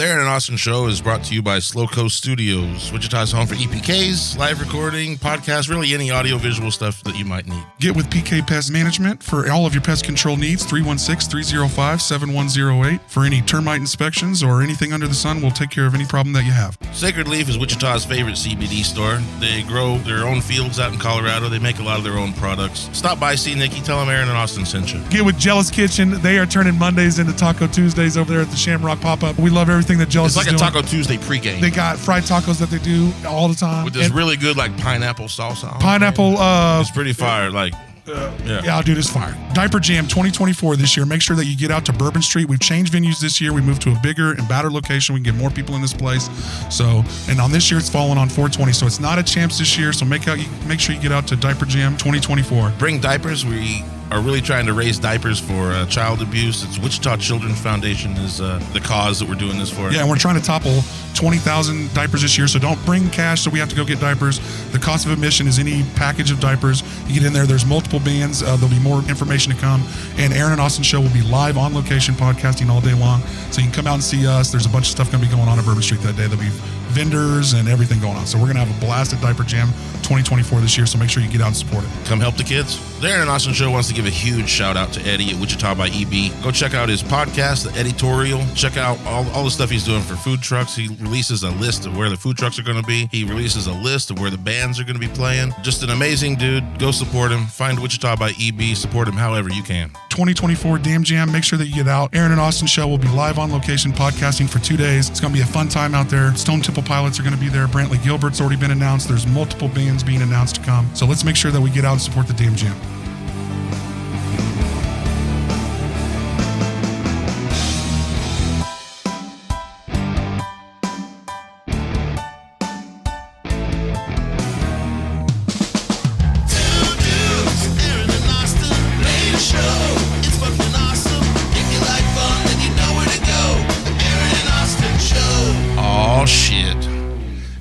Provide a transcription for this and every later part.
The Aaron and Austin Show is brought to you by Slow Coast Studios, Wichita's home for EPKs, live recording, podcasts, really any audio-visual stuff that you might need. Get with PK Pest Management for all of your pest control needs, 316-305-7108. For any termite inspections or anything under the sun, we'll take care of any problem that you have. Sacred Leaf is Wichita's favorite CBD store. They grow their own fields out in Colorado. They make a lot of their own products. Stop by, see Nikki, tell them Aaron and Austin sent you. Get with JEllis Kitchen. They are turning Mondays into Taco Tuesdays over there at the Shamrock Pop-Up. We love everything that JEllis is doing. It's like a Taco Tuesday pregame. They got fried tacos that they do all the time. With this really good, like, pineapple salsa. Pineapple. It's pretty fire, like... Yeah, dude, it's fire. Diaper Jam 2024 this year. Make sure that you get out to Bourbon Street. We've changed venues this year. We moved to a bigger and better location. We can get more people in this place. So, and on this year, it's falling on 420. So it's not a Champs this year. So make sure you get out to Diaper Jam 2024. Bring diapers. We are really trying to raise diapers for child abuse. It's Wichita Children's Foundation is the cause that we're doing this for. Yeah, and we're trying to topple 20,000 diapers this year. So don't bring cash, so we have to go get diapers. The cost of admission is any package of diapers. You get in there. There's multiple bands. There'll be more information to come. And Aaron and Austin Show will be live on location podcasting all day long. So you can come out and see us. There's a bunch of stuff going to be going on at Bourbon Street that day. There'll be vendors and everything going on. So we're going to have a blast at Diaper Jam 2024 this year. So make sure you get out and support it. Come help the kids. The Aaron and Austin Show wants to give a huge shout out to Eddie at Wichita by EB. Go check out his podcast, The Editorial. Check out all the stuff he's doing for food trucks. He releases a list of where the food trucks are going to be. He releases a list of where the bands are going to be playing. Just an amazing dude. Go support him. Find Wichita by EB. Support him however you can. 2024 Damn Jam. Make sure that you get out. Aaron and Austin Show will be live on location podcasting for 2 days. It's going to be a fun time out there. Stone Temple Pilots are going to be there. Brantley Gilbert's already been announced. There's multiple bands being announced to come. So let's make sure that we get out and support the Damn Jam.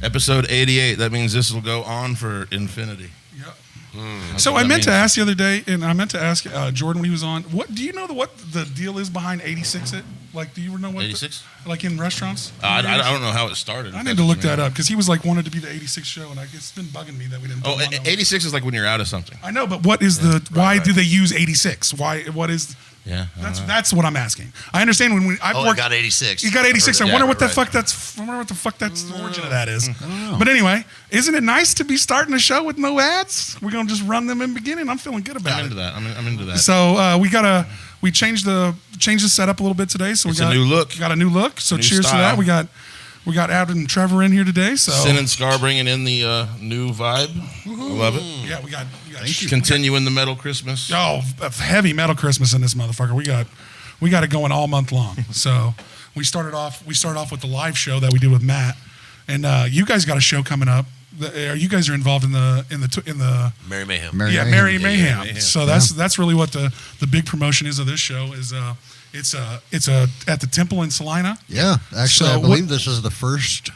Episode 88. That means this will go on for infinity. Yep. So I meant to ask the other day, and I meant to ask Jordan when he was on. What do you know what the deal is behind 86? Like, do you know what 86? Like in restaurants? I don't know how it started. I need to look that up because he was like wanted to be the 86 show, and it's been bugging me that we didn't. 86 is like when you're out of something. I know, but what is why do they use 86? What is? Yeah, that's what I'm asking. I understand when I got 86. You got 86. I wonder what the fuck that's. I wonder what the fuck that's the origin of that is. But anyway, isn't it nice to be starting a show with no ads? We're gonna just run them in the beginning. I'm feeling good about it. I'm into that. So we changed the setup a little bit today. So it's a new look. Got a new look. So cheers style. to that. We got Adam and Trevor in here today. So Sin and Scar bringing in the new vibe. Woo-hoo. I love it. Yeah, we got continuing the metal Christmas. Oh, heavy metal Christmas in this motherfucker. We got it going all month long. So we started off with the live show that we did with Matt, and you guys got a show coming up. You guys are involved in the Merry Mayhem. Merry Mayhem. So that's really what the big promotion is of this show is. It's at the Temple in Salina. Yeah, actually, I believe this is the first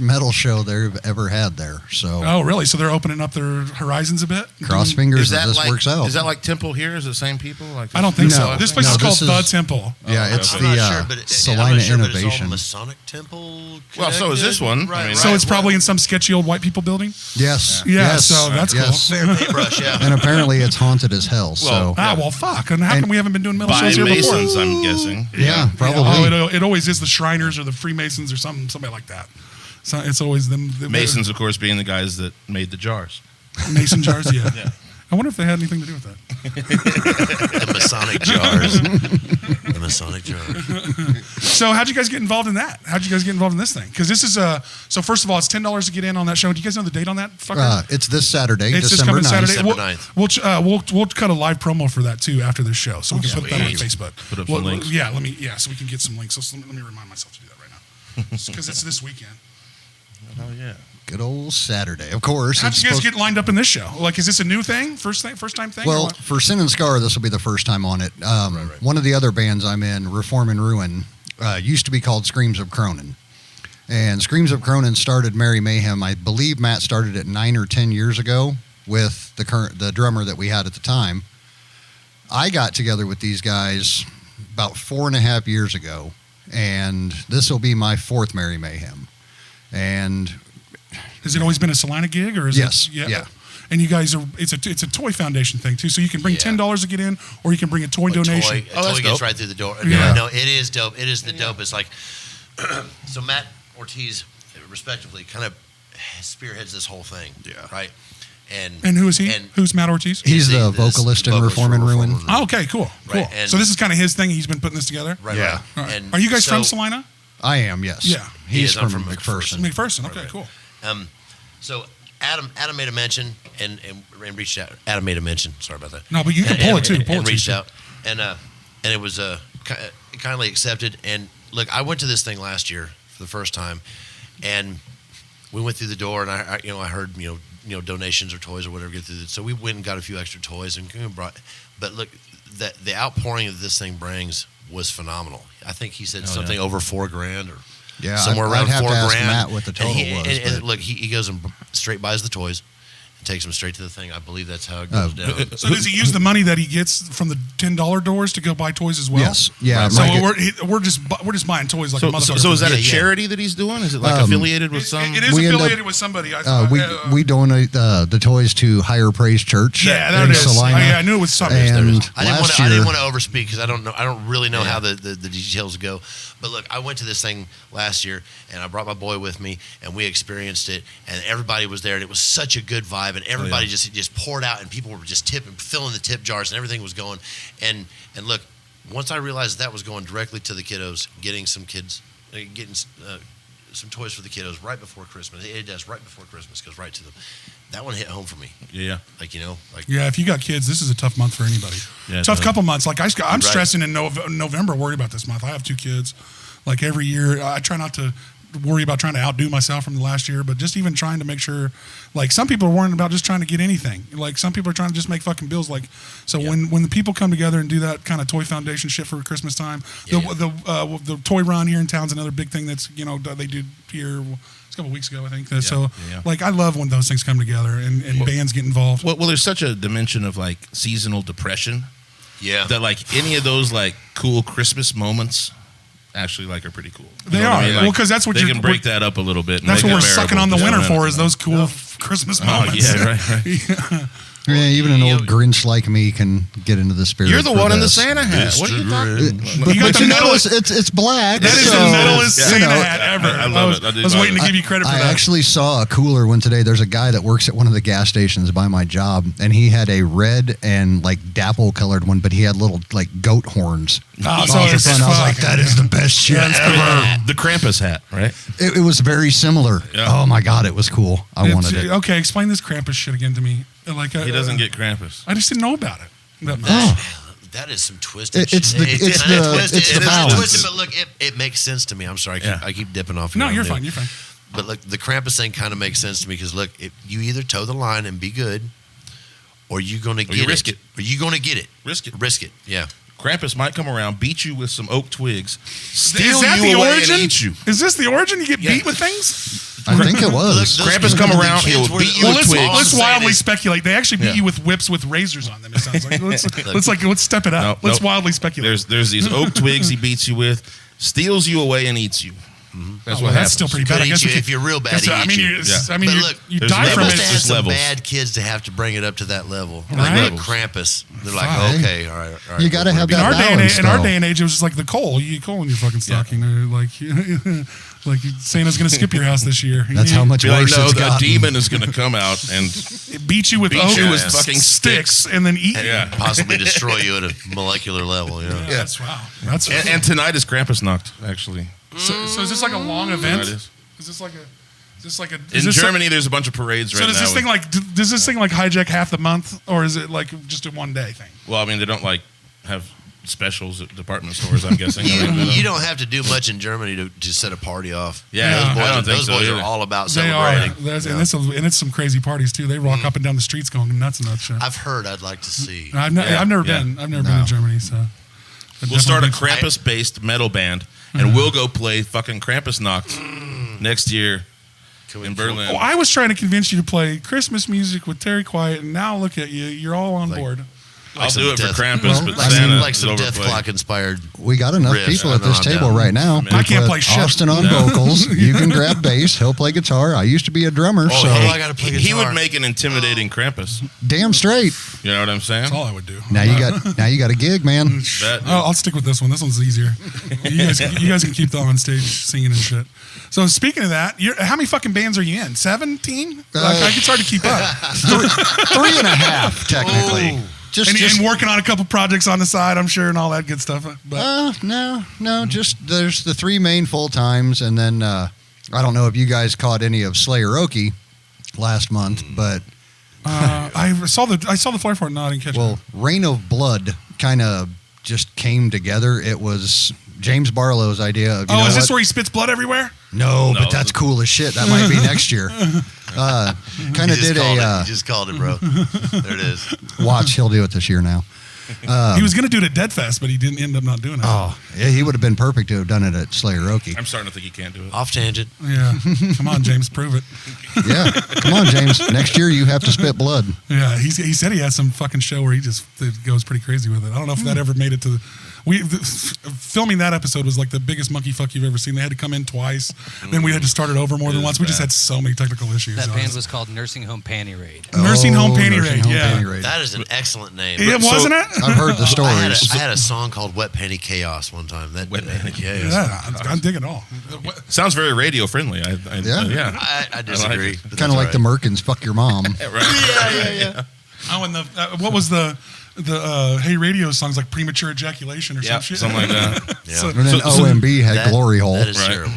metal show they've ever had there. So. Oh, really? So they're opening up their horizons a bit. Cross fingers that this works out. Is that like Temple here? Is it the same people? I don't think so. This place is called The Temple. Yeah, it's I'm not sure, but Salina Innovation. It's all Masonic Temple. Well, so is this one. Right. So it's probably in some sketchy old white people building. Yes. Yeah. So that's cool. Fair paintbrush. Yeah. And apparently it's haunted as hell. So. Well, fuck. And how come we haven't been doing metal shows here before? Masons, I'm guessing. Yeah, probably. It always is the Shriners or the Freemasons or somebody like that. So it's always them. Masons, of course, being the guys that made the jars. Mason jars, yeah. I wonder if they had anything to do with that. The Masonic jars. The Masonic jars. So how'd you guys get involved in that? How'd you guys get involved in this thing? Because this is so first of all, it's $10 to get in on that show. Do you guys know the date on that fucker? It's this Saturday, it's December 9th. Saturday. December 9th. We'll cut a live promo for that too after this show, so we can put that on Facebook. Put up some links. Yeah, so we can get some links. So let me remind myself to do that right now, because it's this weekend. Oh yeah. Good old Saturday, of course. How'd you guys get lined up in this show? Like, is this a new thing? First time thing? Well, for Sin and Scar, this will be the first time on it. Right. One of the other bands I'm in, Reform and Ruin, used to be called Screams of Cronin. And Screams of Cronin started Merry Mayhem. I believe Matt started it 9 or 10 years ago with the drummer that we had at the time. I got together with these guys about 4.5 years ago. and this will be my 4th Merry Mayhem. And has it always been a Salina gig, or is yes, it? yeah. And you guys are it's a toy foundation thing too, so you can bring $10 to get in, or you can bring a toy donation. A toy gets right through the door. Yeah. No, it is dope. It is the dopest. Like, so Matt Ortiz, respectively, kind of spearheads this whole thing. Yeah. Right. And who is he? Who's Matt Ortiz? He's the vocalist in Reform and Ruin. Oh, okay, cool. Right. And so this is kind of his thing. He's been putting this together. Right. Yeah. All right. And are you guys so- from Salina? I am, yes. Yeah. He's I'm from from McPherson. McPherson. Okay, cool. So Adam made a mention and reached out. Adam made a mention. Sorry about that. No, but you can pull it too. Pull and it reached too. out, and it was kindly accepted. And look, I went to this thing last year for the first time, and we went through the door, and I heard donations or toys or whatever get through. So we went and got a few extra toys and brought. But look, the outpouring that this thing brings was phenomenal. I think he said something over $4,000 or. Yeah, somewhere I'd around have to ask $4,000. Matt what the total was. And look, he goes and straight buys the toys and takes them straight to the thing. I believe that's how it goes down. So does he use the money that he gets from the $10 doors to go buy toys as well? Yes. Yeah. So Mike- we're just buying toys like a So, motherfucker. so is that a Yeah. charity that he's doing? Is it like affiliated with some? It is We end affiliated up- with somebody. I thought. we donate the toys to Higher Praise Church. Yeah, there in it is. Salina. Oh, yeah, I knew it was something. And I didn't last want year, to overspeak because I don't really know how the details go. But look, I went to this thing last year and I brought my boy with me and we experienced it and everybody was there and it was such a good vibe and everybody just poured out and people were just tipping, filling the tip jars and everything was going. And look, once I realized that was going directly to the kiddos, getting some toys for the kiddos right before Christmas. It does right before Christmas, goes right to them. That one hit home for me. Yeah. Yeah, if you got kids, this is a tough month for anybody. Yeah, tough no. couple months. Like I'm Right. stressing in November, worried about this month. I have 2 kids. Like every year, I try not to worry about trying to outdo myself from the last year, but just even trying to make sure. Like some people are worrying about just trying to get anything. Like some people are trying to just make fucking bills. Like so when the people come together and do that kind of toy foundation shit for Christmas time, the toy run here in town's another big thing that's they do here. It's a couple weeks ago, I think. Like I love when those things come together and bands get involved. Well, there's such a dimension of like seasonal depression. Yeah. That like any of those like cool Christmas moments actually like are pretty cool. You They know what are. I mean? Well, 'cause that's what they you're- can break that up a little bit. and That's make what it we're sucking bearable on the to winter some for men. is those cool Christmas moments. Yeah, right. yeah, even an old Grinch like me can get into the spirit. You're the for one in the this. Santa hat. What are you talking about? You got the But you know, metalist. it's black. That is so, the metalist you Santa know, hat ever. I love it. I was waiting to give you credit for I that. actually saw a cooler one today. There's a guy that works at one of the gas stations by my job, and he had a red and like dapple colored one, but he had little like goat horns. Oh, So so I it's was like, fucking- that is the best shit ever. The Krampus hat, right? It was very similar. Yeah. Oh my god, it was cool. I wanted it. Okay, explain this Krampus shit again to me. Like He doesn't get Krampus. I just didn't know about it. That is some twisted It's shit. the- it's kinda the- twisted. it's the It is balance. twisted, but look, it makes sense to me. I'm sorry, I keep dipping off. No, here. you're fine. You're fine. But look, the Krampus thing kind of makes sense to me because look, if you either toe the line and be good, or you're going to get you risk it. Or you're going to get it. Risk it. Risk it. Yeah. Krampus might come around, beat you with some oak twigs, Is steal that you the away origin? and eat you. Is this the origin? You get Yeah. beat with things? I think it was. Look, Krampus come around, he'll beat you Well, with let's, twigs. let's saying wildly is- speculate. They actually beat Yeah. you with whips with razors on them. It sounds like let's step it up. Nope, Let's nope. wildly speculate. There's these oak twigs he beats you with, steals you away and eats you. That's what happens. That's still pretty bad. Could I guess eat you we if could- you're real bad. That's- he I eats mean, you. you're- I But mean, look, you there's die They from must it. have had There's some levels. bad kids to have to bring it up to that level. Right. Like Krampus. They're like, Right. okay, all right. You gotta have In that our day and balance, age, in our though. day and age, it was just like the coal. You get coal in your fucking stocking. Or like Santa's gonna skip your house this year. That's how much Be like, worse no, it's the gotten. demon is going to come out and beat you with beat oak you with and fucking sticks and then eat you. yeah. possibly destroy you at a molecular level. Yeah. That's wow. That's And tonight is Krampus Nacht, actually. so is this like a long event? It is. Is this like a? Is this like a? In Is this Germany, there's a bunch of parades So right does now. this thing like does this thing like hijack half the month, or is it like just a 1 day thing? Well, I mean, they don't like have specials at department stores, I'm guessing. I mean, You don't have to do much in Germany to set a party off. Yeah, those I boys, don't think those so boys either. are all about They are, celebrating. and it's some crazy parties too. They rock up and down the streets going nuts and that shit. I've heard. I'd like to see. I've never been. I've never been No. to Germany, so we'll start a definitely- Krampus-based metal band, and we'll go play fucking Krampus Nacht next year in Berlin. Oh, I was trying to convince you to play Christmas music with Terry Quiet, and now look at you. You're all on board. I'll do it for Krampus, well, but like Santa like some is Death overplayed. Clock inspired. We got enough riffs. people I at know, this I'm table down. right now. I can't We play put shit. Austin on vocals. You can grab bass. He'll play guitar. I used to be a drummer, so I gotta play He guitar. would make an intimidating Krampus. damn straight. You know what I'm saying? That's all I would do. Now you got a gig, man. That- I'll stick with this one. This one's easier. You guys can keep on stage singing and shit. So speaking of that, how many fucking bands are you in? 17? It's hard to keep up. 3.5 technically. And working on a couple projects on the side, I'm sure, and all that good stuff. But No. Just there's the 3 main full times, and then I don't know if you guys caught any of Slayeroki last month, but I saw the flyer for it. No, I didn't catch it. Reign of Blood kind of just came together. It was James Barlow's idea. Of, is this where he spits blood everywhere? No, but that's cool as shit. That might be next year. Kind of did You just called it, bro. There it is. watch. He'll do it this year now. He was going to do it at Dead Fest, but he didn't end up not doing it. Oh, yeah, he would have been perfect to have done it at Slayeroki. I'm starting to think he can't do it. Off tangent. Yeah. Come on, James, prove it. Yeah, come on, James. Next year you have to spit blood. Yeah, he said he had some fucking show where he just goes pretty crazy with it. I don't know if that ever made it to filming that episode was like the biggest monkey fuck you've ever seen. They had to come in twice. Then we had to start it over more than once. We just had so many technical issues. That band was called Nursing Home Panty Raid. Nursing Home Panty Nursing Raid. Home Yeah. Panty Raid. That is an excellent name. It wasn't it? I've heard the I stories. had a song called Wet Panty Chaos one time. Wet Panty Chaos. Yeah, I dig it all. Sounds very radio friendly. Yeah. I disagree. it. but Kind of that's like the all right. Merkins, fuck your mom. Yeah. Oh, and what was the Hey Radio songs like Premature Ejaculation or some shit? Something like that. Yeah. So- And then So- OMB had That- Glory Hole. That is Right. terrible.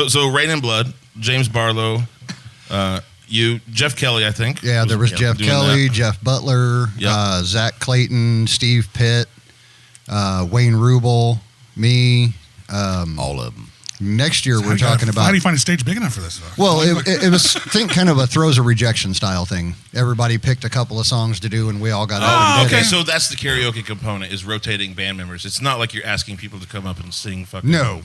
So Rain and Blood, James Barlow, you, Jeff Kelly, I think. Yeah, there was Jeff doing Kelly, that. Jeff Butler, Yep. Zach Clayton, Steve Pitt, Wayne Rubel, me. All of them. Next year How we're do you talking How about. do you find a stage big enough for this? Well, it was kind of a throws a rejection style thing. Everybody picked a couple of songs to do, and we all got up and did Okay, it. so that's the karaoke component is rotating band members. It's not like you're asking people to come up and sing fucking. No.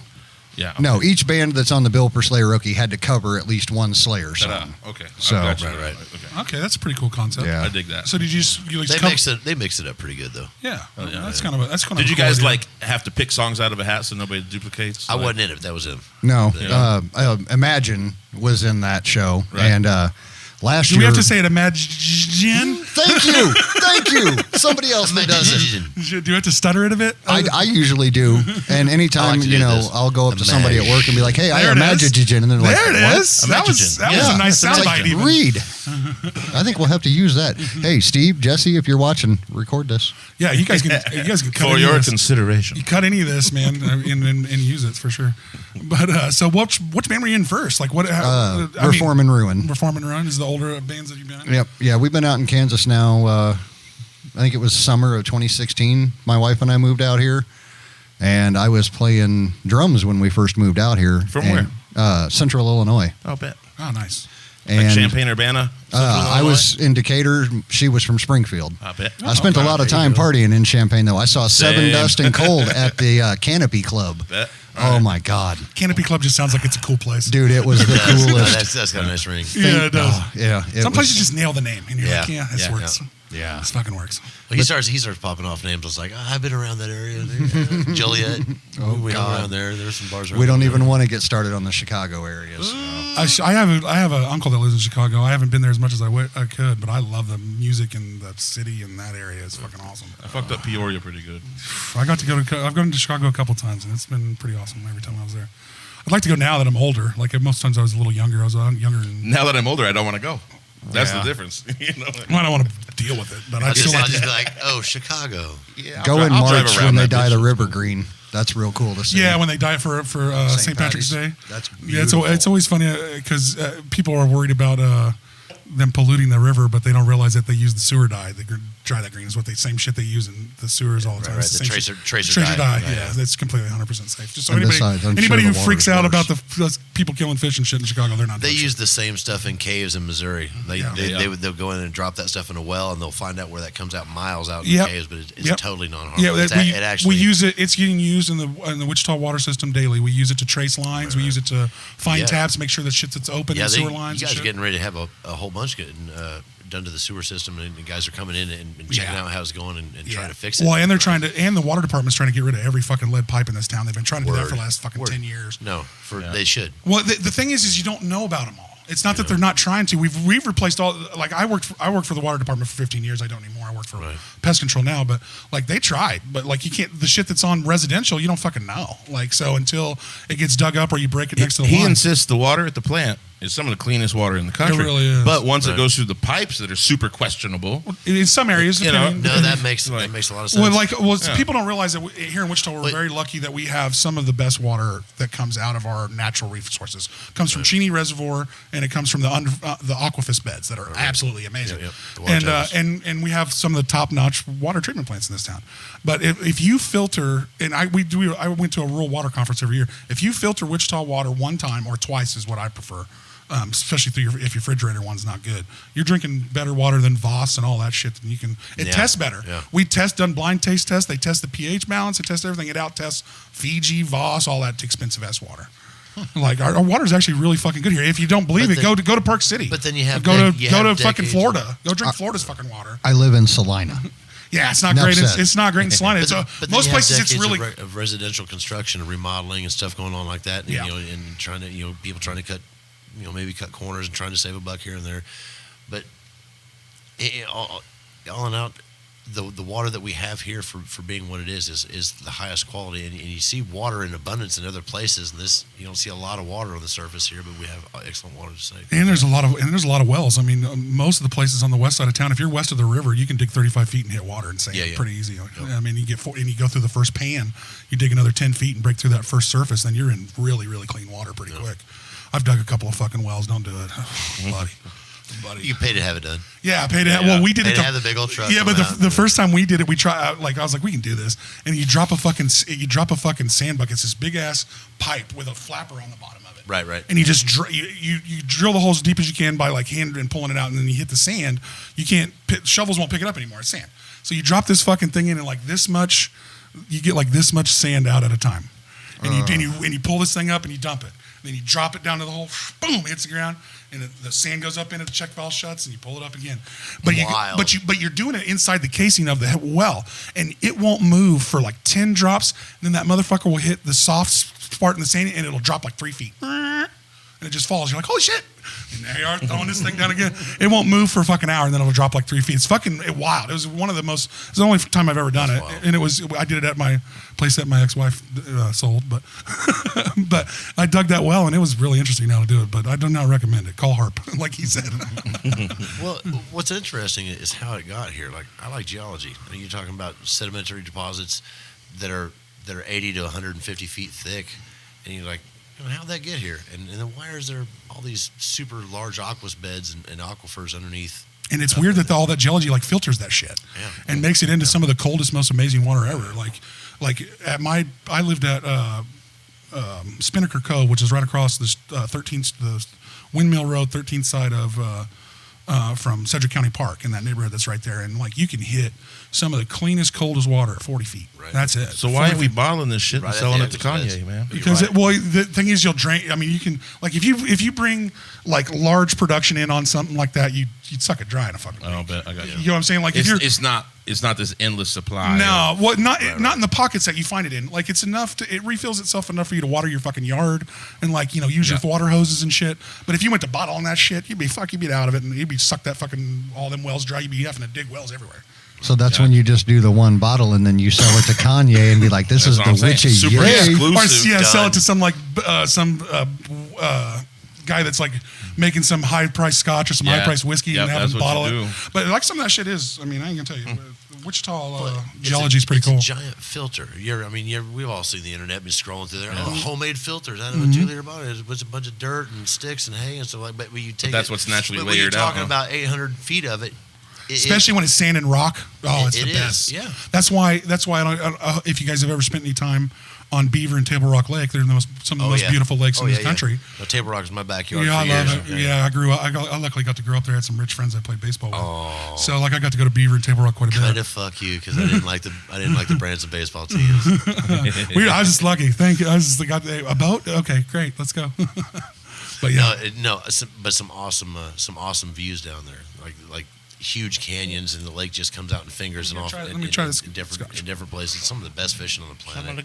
Yeah. No, each band that's on the bill for Slayeroki had to cover at least one Slayer song. Okay. So- I got you. Right. Okay. Okay, that's a pretty cool concept. Yeah. I dig that. So did you They mix it up pretty good though. Yeah, yeah, that's yeah. kind of Did you cool guys idea. have to pick songs out of a hat so nobody duplicates? I wasn't in it. That was him. No, Yeah. Imagine was in that show, Right. and last Do year. we have to say it? Imagine? Thank you. Somebody else that does it. Do you have to stutter it a bit? I usually do, and anytime I like to do this. I'll go up to somebody at work and be like, "Hey, I There it imagine," is. and then they're like, There it "What?" is. That was Yeah. a nice It's soundbite. like, Even. read. I think we'll have to use that. Hey, Steve, Jesse, if you're watching, record this. Yeah, you guys can cut For any your of this. consideration. You cut any of this, man, and use it for sure. But so which band were you in first? Like what? Reform and Ruin. Reform and Run is the older bands that you've been in. Yep. Yeah, we've been out in Kansas now. I think it was summer of 2016. My wife and I moved out here, and I was playing drums when we first moved out here. From where? Central Illinois. I'll bet. Oh, nice. And Like Champaign-Urbana? I was in Decatur. She was from Springfield. I bet. I spent a lot of time partying in Champaign, though. I saw Seven Same. Dust and Cold at the Canopy Club. Bet. Oh, my God. Canopy Club just sounds like it's a cool place. Dude, it was the No, coolest. that's got a nice ring. Yeah, it does. Yeah. it Some was- places just nail the name, and you're Yeah. like, yeah, this Yeah. works. Yeah. This fucking works. Well, he starts popping off names. I was like, I've been around that area. Joliet. we God. around there. There's some bars around We don't there. even want to get started on the Chicago area. So. I have an uncle that lives in Chicago. I haven't been there as much as I could, but I love the music and the city and that area. It's fucking awesome. I fucked up Peoria pretty good. I've gone to Chicago a couple times, and it's been pretty awesome every time I was there. I'd like to go now that I'm older. Like most times I was a little younger. I was younger. And, Now that I'm older, I don't want to go. That's Yeah. the difference. You know? well, I don't want to deal with it, but I'll I'd still just like be to. like, oh, Chicago. Yeah, Go in I'll drive March around when they that dye bitch. the river green. That's real cool to see. Yeah, when they die for St. Patrick's Day. That's Yeah, it's beautiful. always funny because people are worried about them polluting the river, but they don't realize that they use the sewer dye. They dry that green is what same shit they use in the sewers all the time. Right, It's the same shit. tracer dye. dye. Yeah, Right. that's completely 100% safe. Just so And anybody, besides, I'm anybody sure who the freaks water's out about worse. the people killing fish and shit in Chicago, they're not. They doing use shit. the same stuff in caves in Missouri. Yeah. They'll go in and drop that stuff in a well, and they'll find out where that comes out miles out in Yep. the caves, but it's Yep. totally non-harmful. Yeah, It actually, we use it. It's getting used in the Wichita water system daily. We use it to trace lines. We use it to find Yeah. taps, make sure that shit's open in sewer lines. You and guys are shit. getting ready to have a whole bunch getting done to the sewer system, and the guys are coming in and checking out how it's going and trying to fix it. Well, and they're trying to, and the water department's trying to get rid of every fucking lead pipe in this town. They've been trying to do that for the last fucking 10 years. No, they should. Well, the thing is you don't know about them all. It's not that they're not trying to. We've replaced all. Like I worked for the water department for 15 years. I don't anymore. I work for pest control now. But like they tried. But like you can't. The shit that's on residential, you don't fucking know. Like so until it gets dug up or you break it next to the line. He insists the water at the plant is some of the cleanest water in the country. It really is. But once it goes through the pipes that are super questionable, in some areas, that makes a lot of sense. People don't realize that here in Wichita, we're very lucky that we have some of the best water that comes out of our natural resources. It comes from Cheney Reservoir, and it comes from the aquifers beds that are absolutely amazing. And we have some of the top-notch water treatment plants in this town. But if you filter, and I went to a rural water conference every year. If you filter Wichita water one time or twice is what I prefer. Especially if your refrigerator one's not good, you're drinking better water than Voss and all that shit. Than you can. It tests better. Yeah. We done blind taste tests. They test the pH balance. They test everything. It out tests Fiji, Voss, all that expensive ass water. Like our water is actually really fucking good here. If you don't believe it, go to Park City. But then you have go to fucking Florida. Go drink Florida's fucking water. I live in Salina. Yeah, it's not great. It's not great in Salina. But most places it's really of residential construction and remodeling and stuff going on like that. And, and trying to people trying to cut. Maybe cut corners and trying to save a buck here and there, but all in all, the water that we have here for being what it is the highest quality. And you see water in abundance in other places, and this you don't see a lot of water on the surface here, but we have excellent water to save. And there's a lot of wells. I mean, most of the places on the west side of town, if you're west of the river, you can dig 35 feet and hit water and sand pretty easy. Yep. I mean, you go through the first pan, you dig another 10 feet and break through that first surface, then you're in really, really clean water pretty quick. I've dug a couple of fucking wells. Don't do it, buddy. You paid to have it done. Yeah, I paid to have. Well, we did it. To have the big old truck. Yeah, but the first time we did it, we tried. I was like, we can do this. And you drop a fucking sand bucket. It's this big ass pipe with a flapper on the bottom of it. Right. And you just you drill the hole as deep as you can by like hand and pulling it out, and then you hit the sand. You can't. Shovels won't pick it up anymore. It's sand. So you drop this fucking thing in, and like this much, you get like this much sand out at a time. And you pull this thing up and you dump it. Then you drop it down to the hole, boom, hits the ground, and the sand goes up into the check valve shuts, and you pull it up again. But you're doing it inside the casing of the well, and it won't move for like 10 drops. And then that motherfucker will hit the soft part in the sand, and it'll drop like 3 feet, and it just falls. You're like, holy shit! And there you are throwing this thing down again. It won't move for a fucking hour, and then it'll drop like 3 feet. It's fucking wild. It was it's the only time I've ever done it, and I did it at my place that my ex-wife sold, but but I dug that well, and it was really interesting how to do it. But I do not recommend it. Call Harp, like he said. Well, what's interesting is how it got here. Like I like geology. I mean, you're talking about sedimentary deposits that are 80 to 150 feet thick, and you're like, how'd that get here? And then why is there all these super large aquifers beds and aquifers underneath? And it's weird that all that geology like filters that shit and makes it into some of the coldest, most amazing water ever. Like I lived at Spinnaker Cove, which is right across this the Windmill Road 13th side of from Sedgwick County Park in that neighborhood that's right there. And like you can hit some of the cleanest, coldest water at 40 feet. Right. That's it. So why are we bottling this shit and selling it to Kanye, man? Because the thing is, you'll drain. I mean, you can like if you bring like large production in on something like that, you'd suck it dry in a fucking week. I'll bet. I got you. You know what I'm saying? Like it's not this endless supply. No, not in the pockets that you find it in. Like it's enough it refills itself enough for you to water your fucking yard and like use your water hoses and shit. But if you went to bottling that shit, you'd be out of it and you'd be sucked that fucking all them wells dry. You'd be having to dig wells everywhere. So that's when you just do the one bottle and then you sell it to Kanye and be like, "This is the witchy super exclusive." Or sell it to some like guy that's like making some high price scotch or some high price whiskey and have him bottle it. But like some of that shit is, I mean, I ain't gonna tell you. Wichita geology is pretty cool. It's a giant filter. We've all seen the internet, been scrolling through there. Homemade filters out of a 2-liter bottle. It was a bunch of dirt and sticks and hay and stuff like that. But you take that's what's naturally layered out. When you're talking about 800 feet of it. Especially when it's sand and rock. Oh, it's the best. Yeah. That's why if you guys have ever spent any time on Beaver and Table Rock Lake, they're some of the most beautiful lakes in this country. No, Table Rock is my backyard. Yeah, I love it. Yeah, I grew up. I luckily got to grow up there. I had some rich friends I played baseball with. So like I got to go to Beaver and Table Rock quite a bit. Kind of fuck you because I didn't like the Branson baseball teams. I was just lucky. Thank you. I was just got a boat. Okay, great. Let's go. But yeah, but some awesome views down there. Like huge canyons, and the lake just comes out in fingers and off. Let me try this. In different places. Some of the best fishing on the planet.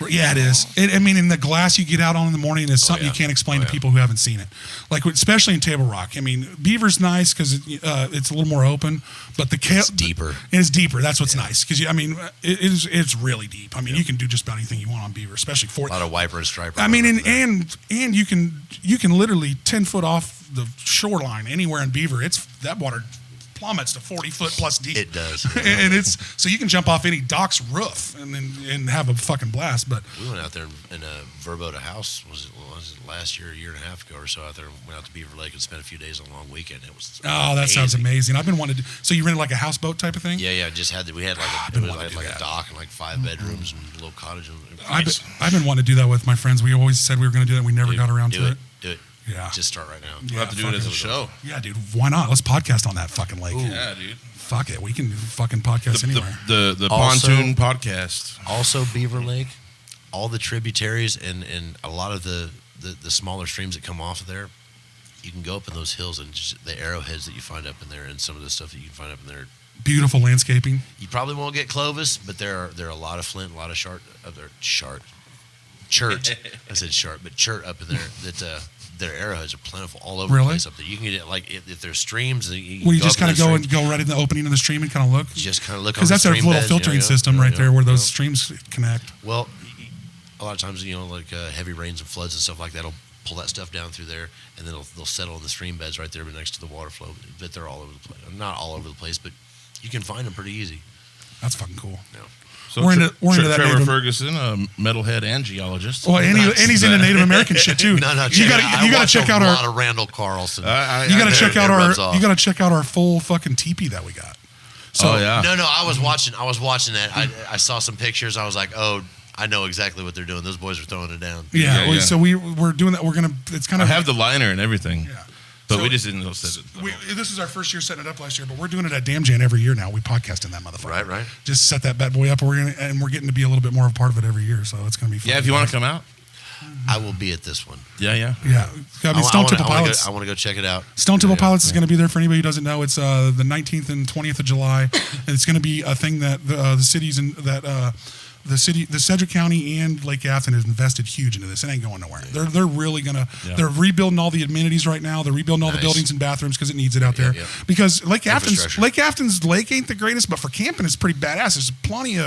Yeah, it is. I mean, in the glass you get out on in the morning is something yeah. you can't explain to Yeah. people who haven't seen it. Like, especially in Table Rock. I mean, Beaver's nice because it's a little more open, but It's deeper. It's deeper. That's what's nice because it's really deep. I mean, you can do just about anything you want on Beaver, especially A lot of wiper and striper. I mean, and you can literally 10 foot off the shoreline anywhere in Beaver. That water plummets to 40 foot plus deep. It does. And it's so you can jump off any dock's roof and have a fucking blast. But We went out there and verboed a house. Was it last year, a year and a half ago or so? Out there, went out to Beaver Lake and spent a few days on a long weekend. It was that sounds amazing. I've been wanting to. So you rented like a houseboat type of thing? Yeah. Just had we had like a dock and like 5 bedrooms and a little cottage. I've been wanting to do that with my friends. We always said we were going to do that. We never got around to it. Do it. Yeah. Just start right now. We'll have to do it as a show. Yeah, dude. Why not? Let's podcast on that fucking lake. Yeah, dude. Fuck it. We can fucking podcast anywhere. The Also- pontoon podcast. Also, Beaver Lake, all the tributaries and a lot of the smaller streams that come off of there, you can go up in those hills and just the arrowheads that you find up in there and some of the stuff that you can find up in there. Beautiful landscaping. You probably won't get Clovis, but there are a lot of flint, a lot of chert. I said chart, but chert up in there that their arrowheads are plentiful all over the place up there. You can get like if there's streams, You just kind of go right in the opening of the stream and kind of look. Just kind of look because that's their little filtering system right there where those streams connect. Well, a lot of times like heavy rains and floods and stuff like that'll pull that stuff down through there, and then they'll settle in the stream beds right there next to the water flow. But they're all over the place. Not all over the place, but you can find them pretty easy. That's fucking cool. Yeah. So we're into that Trevor Native Fergason, a metalhead and geologist. Well, and he's into Native American shit too. No, you gotta check out a our. lot of Randall Carlson. You gotta check out our full fucking teepee that we got. So, oh yeah. No, I was watching that. I saw some pictures. I was like, oh, I know exactly what they're doing. Those boys are throwing it down. Yeah. So we're doing that. We're gonna. It's kind of. I have the liner and everything. Yeah. But we just didn't know set it. This is our first year setting it up last year, but we're doing it at Diaper Jam every year now. We podcast in that motherfucker. Right. Just set that bad boy up, and we're getting to be a little bit more of a part of it every year, so it's going to be fun. Yeah, if you want to come out. I will be at this one. Yeah. I mean, Stone Temple Pilots. I want to go check it out. Stone Temple Pilots is going to be there for anybody who doesn't know. It's the 19th and 20th of July, and it's going to be a thing that the cities and that. The Sedgwick County and Lake Atherton has invested huge into this. It ain't going nowhere. They're really gonna. Yeah. They're rebuilding all the amenities right now. They're rebuilding all the buildings and bathrooms because it needs it out there. Because Lake Atherton's lake ain't the greatest, but for camping it's pretty badass. There's plenty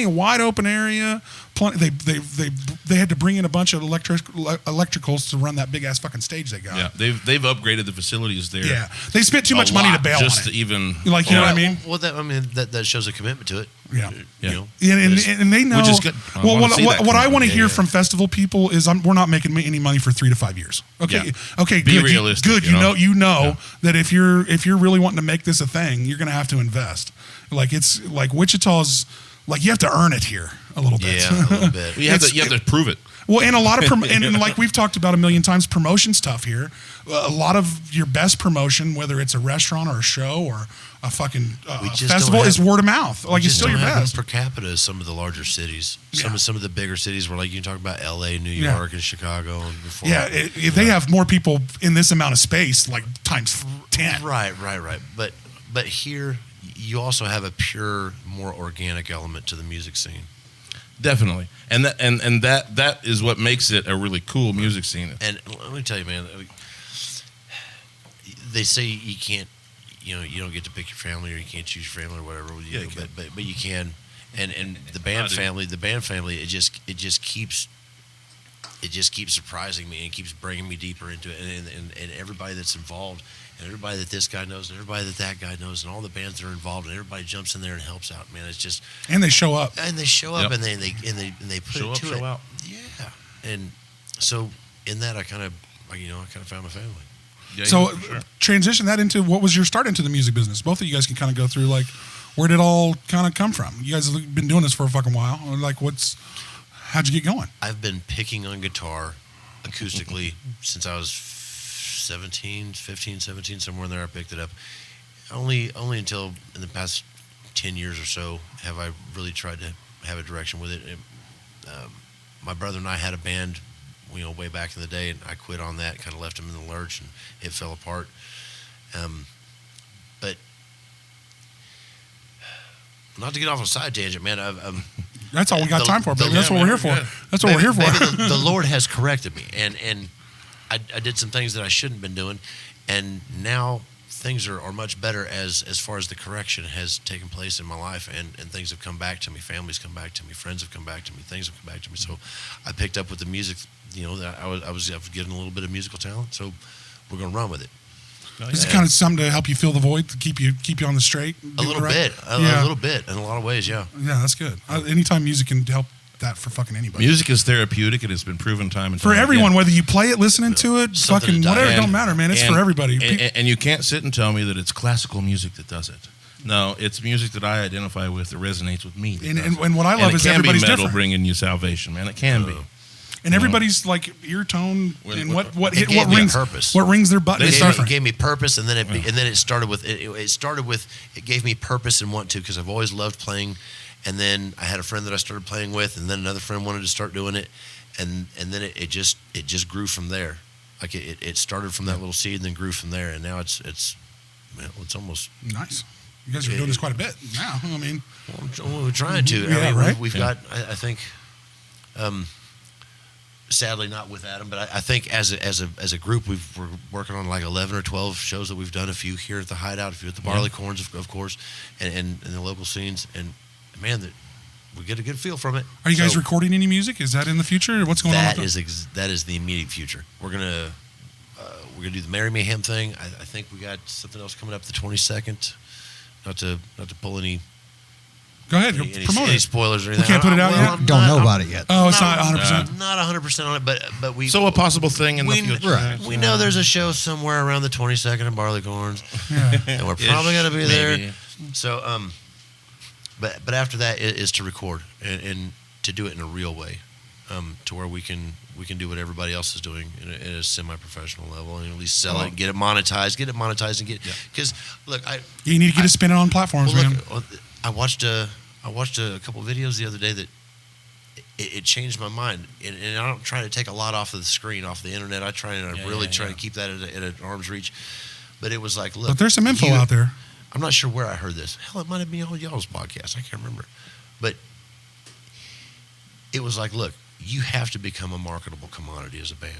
of wide open area. They had to bring in a bunch of electricals to run that big ass fucking stage they got. Yeah, they've upgraded the facilities there. Yeah, they spent too much money to bail just on it. To even you know what I mean? Well, that shows a commitment to it. Yeah. And they know. Which is good. What I want to hear from festival people is we're not making any money for 3 to 5 years. Okay. Yeah. Okay. Be good. realistic. Good. You know that if you're really wanting to make this a thing, you're going to have to invest. Like it's like Wichita's. Like you have to earn it here a little bit. Yeah, a little bit. You have to prove it. Well, and a lot of and like we've talked about a million times, promotion's tough here. A lot of your best promotion, whether it's a restaurant or a show or a fucking festival, is word of mouth. Like it's still your best. Per capita is some of the larger cities. Some of the bigger cities where like you can talk about L.A., New York, and Chicago. And before. Yeah, they have more people in this amount of space, like times 10. Right. But here, you also have a pure, more organic element to the music scene. Definitely, and that is what makes it a really cool music scene. And let me tell you, man, they say you can't, you don't get to pick your family or you can't choose your family or whatever. But you can, and the band family, it just keeps surprising me and keeps bringing me deeper into it, and everybody that's involved. And everybody that this guy knows, and everybody that guy knows, and all the bands that are involved, and everybody jumps in there and helps out. Man, it's just and they show up, and they put show it to show it. out. Yeah, and so in that I kind of found my family. Yeah, so sure. Transition that into what was your start into the music business? Both of you guys can kind of go through like where did it all kind of come from? You guys have been doing this for a fucking while. Like how'd you get going? I've been picking on guitar acoustically since I was 15, 17, somewhere in there. I picked it up. Only until in the past 10 years or so have I really tried to have a direction with it. My brother and I had a band, way back in the day, and I quit on that, kind of left him in the lurch, and it fell apart. but not to get off on a side tangent, man. That's all we got time for, baby. That's what man, we're here for. yeah. That's what we're here for. The Lord has corrected me, and I did some things that I shouldn't have been doing, and now things are much better as far as the correction has taken place in my life, and things have come back to me. Families come back to me. Friends have come back to me. Things have come back to me. So I picked up with the music. That I was getting a little bit of musical talent. So we're gonna run with it. Is it kind of something to help you fill the void, to keep you on the straight? A little bit, a little bit, in a lot of ways, yeah. Yeah, that's good. Anytime music can help that for fucking anybody. Music is therapeutic. It has been proven time and time for everyone, again. whether you play it, listening to it, Something fucking to whatever, it And- don't matter, man. It's for everybody. And you can't sit and tell me that it's classical music that does it. No, it's music that I identify with that resonates with me. And what I love is it can everybody's be metal different. bringing you salvation, man. It can be. And everybody's like ear tone and what It gave me a rings purpose. what rings their button is different. It gave me purpose, and then it started with it gave me purpose and want to, because I've always loved playing. And then I had a friend that I started playing with, and then another friend wanted to start doing it, and then it just grew from there. Like it started from that little seed and then grew from there, and now it's almost Nice. You guys are doing this quite a bit now. I mean, we're trying to. Yeah, I mean, right? We've got, I think, sadly not with Adam, but I think as a group, we're working on like 11 or 12 shows that we've done. A few here at the Hideout, a few at the Barleycorns, of course, and the local scenes. And man, we get a good feel from it. are you guys recording any music? Is that in the future? Or what's going on? That with that is the immediate future. We're gonna do the Merry Mayhem thing. I think we got something else coming up the 22nd. Not to pull any. Go ahead, Any promote it. spoilers or anything. We can't put it out yet? I'm Don't not- know I'm- about it yet. Oh, it's not 100%. Not 100% on it, but we. So a possible thing in the we, future. Right. we know there's a show somewhere around the 22nd in Barleycorns, Yeah. and we're Ish, probably gonna be there. maybe. So but after that is to record and to do it in a real way, to where we can do what everybody else is doing in a semi-professional level, and at least sell it, get it monetized, and get. Because look, You need to get it spinning on platforms, well, man. look, I watched a couple videos the other day that it changed my mind, and I don't try to take a lot off of the screen, off the internet. I try and I really try to keep that at an arm's reach. But it was like, look, But there's some info out there. I'm not sure where I heard this. Hell, it might have been on y'all's podcast. I can't remember. But it was like, look, you have to become a marketable commodity as a band.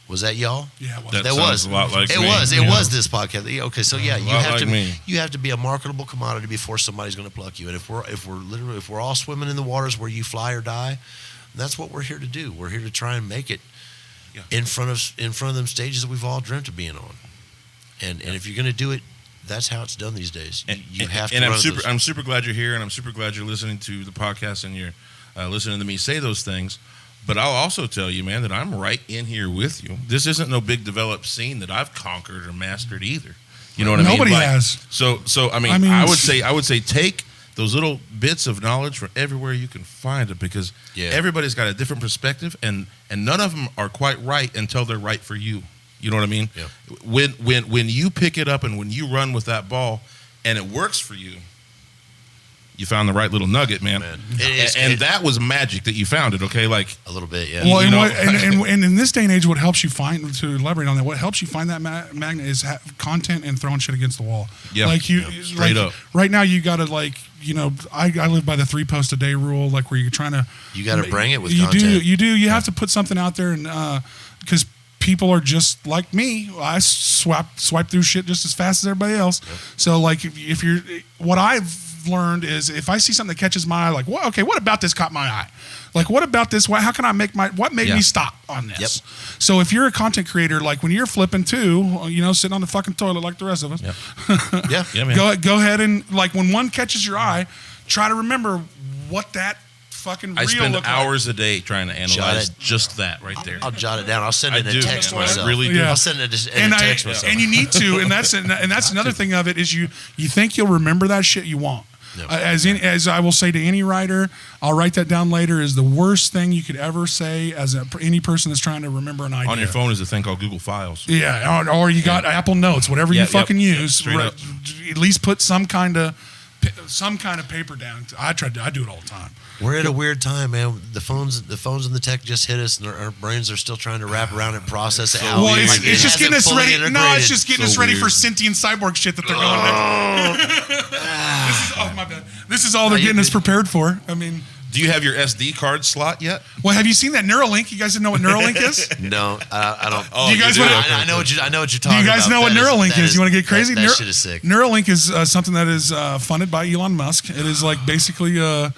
Was that y'all? Yeah, well, That That sounds was a lot like it. me. Was Yeah. this podcast? Yeah, okay, so yeah, A you lot have like to me. you have to be a marketable commodity before somebody's going to pluck you. And if we're all swimming in the waters where you fly or die, that's what we're here to do. We're here to try and make it in front of them stages that we've all dreamt of being on. And if you're going to do it, that's how it's done these days. You have to. And run those. I'm super glad you're here, and I'm super glad you're listening to the podcast, and you're listening to me say those things. But I'll also tell you, man, that I'm right in here with you. This isn't no big developed scene that I've conquered or mastered either. You know what I mean? Nobody has. So I mean, I would say take those little bits of knowledge from everywhere you can find it, because everybody's got a different perspective, and none of them are quite right until they're right for you. You know what I mean? Yeah. When you pick it up and when you run with that ball and it works for you, you found the right little nugget, man. And that was magic that you found it. Okay, like a little bit, yeah. Well, You and in this day and age, what helps you find, to elaborate on that, what helps you find that magnet is content and throwing shit against the wall. Yeah. Like Straight up. Right now, you got to I live by the 3 post a day rule, like where you're trying to. You got to bring it with you content. You have to put something out there, and because people are just like me. I swipe through shit just as fast as everybody else. Yep. So like if you're, what I've learned is if I see something that catches my eye, like, well, okay, what about this caught my eye? Like, what about this? How can I make what made me stop on this? Yep. So if you're a content creator, like when you're flipping too, sitting on the fucking toilet like the rest of us, man. Go ahead and like when one catches your eye, try to remember what that fucking I reel spend looked hours a day trying to analyze just that right there. I'll jot it down. I'll send it in a text myself. I really do. I'll send it in a text myself. And you need to, and that's another thing of it is you think you'll remember that shit you won't. No. As I will say to any writer, I'll write that down later, is the worst thing you could ever say as any person that's trying to remember an idea. On your phone is a thing called Google Files. Yeah, or you got Apple Notes, whatever you fucking use. Straight up. At least put some kind of some kind of paper down. I do it all the time. We're at a weird time, man. The phones and the tech just hit us, and our brains are still trying to wrap around and process it out. Well, it's just getting us ready. No, it's just getting us ready weird. for sentient cyborg shit that they're going next. My bad. This is all they're getting us prepared for. I mean, Do you have your SD card slot yet? well, have you seen that Neuralink? You guys didn't know what Neuralink is? No, I don't. Oh, Do you guys do? wanna- I know what you're talking about. Do you guys know what Neuralink is? You want to get crazy? That shit is sick. Neuralink is something that is funded by Elon Musk. It is like basically a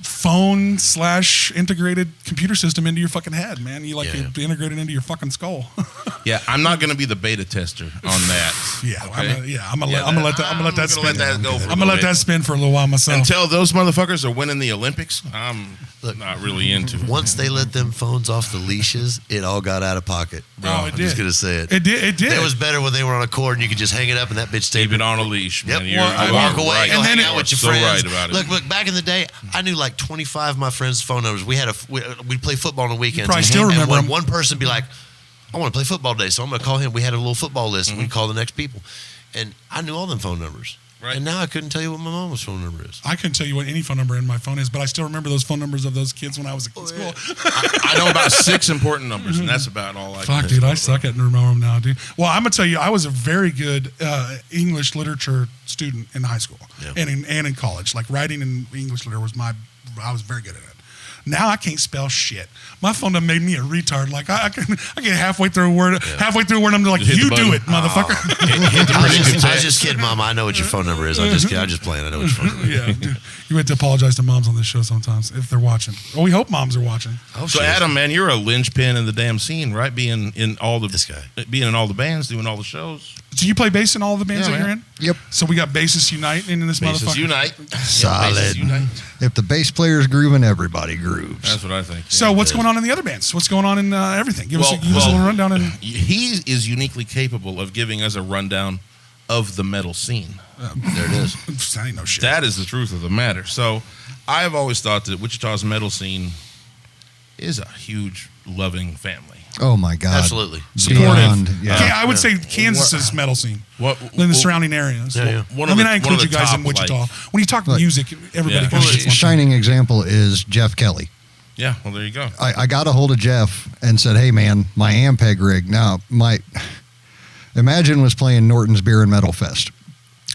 phone / integrated computer system into your fucking head, man. You you integrate it into your fucking skull. Yeah, I'm not going to be the beta tester on that. I'm gonna let that spin. Let that go for I'm gonna let that spin for a little while myself. Until those motherfuckers are winning the Olympics, I'm not really into it. Once they let them phones off the leashes, it all got out of pocket. Oh, it I'm did. just gonna say it. It did. It was better when they were on a cord and you could just hang it up and that bitch stayed. Keep it on a leash, man. Yep. You're Walk away, right. go And hang then out with your so friends. right about it. Look, back in the day, I knew like 25 of my friends' phone numbers. We'd play football on the weekends. probably still and remember them. one person be like, I want to play football today, so I'm going to call him. We had a little football list, and we'd call the next people. And I knew all them phone numbers. Right. And now I couldn't tell you what my mom's phone number is. I couldn't tell you what any phone number in my phone is, but I still remember those phone numbers of those kids when I was in school. I know about 6 important numbers, and that's about all I Fuck, can dude, I suck at remembering them now, dude. Well, I'm gonna tell you, I was a very good English literature student in high school and in college. Like writing and English literature I was very good at it. Now I can't spell shit. My phone done made me a retard. Like I get halfway through a word, I'm like, Hit the you button. do it, motherfucker. I was just kidding, Mom. I know what your phone number is. I'm just kidding. I'm just playing. I know what your phone number is. Yeah, dude. You have to apologize to moms on this show sometimes if they're watching. Well, we hope moms are watching. So Adam, man, you're a linchpin in the damn scene, right? Being in all the bands, doing all the shows. Do you play bass in all the bands Yeah, that you're man. in? Yep. So we got bassists unite in this Bases motherfucker. unite. Solid. Bases unite. If the bass player's grooving, everybody grooves. That's what I think. So what's going on in the other bands? What's going on in everything? Give us a little rundown. He is uniquely capable of giving us a rundown of the metal scene. There it is. I ain't no shit. That is the truth of the matter. So I've always thought that Wichita's metal scene is a huge, loving family. Oh my God. Absolutely. Beyond, yeah. I would say Kansas's metal scene. In the surrounding areas. Yeah. I include you guys in Wichita. When you talk music, everybody kind of gets one thing. Shining example is Jeff Kelly. Yeah, well, there you go. I got a hold of Jeff and said, hey, man, my Ampeg rig. Now, Imagine was playing Norton's Beer and Metal Fest.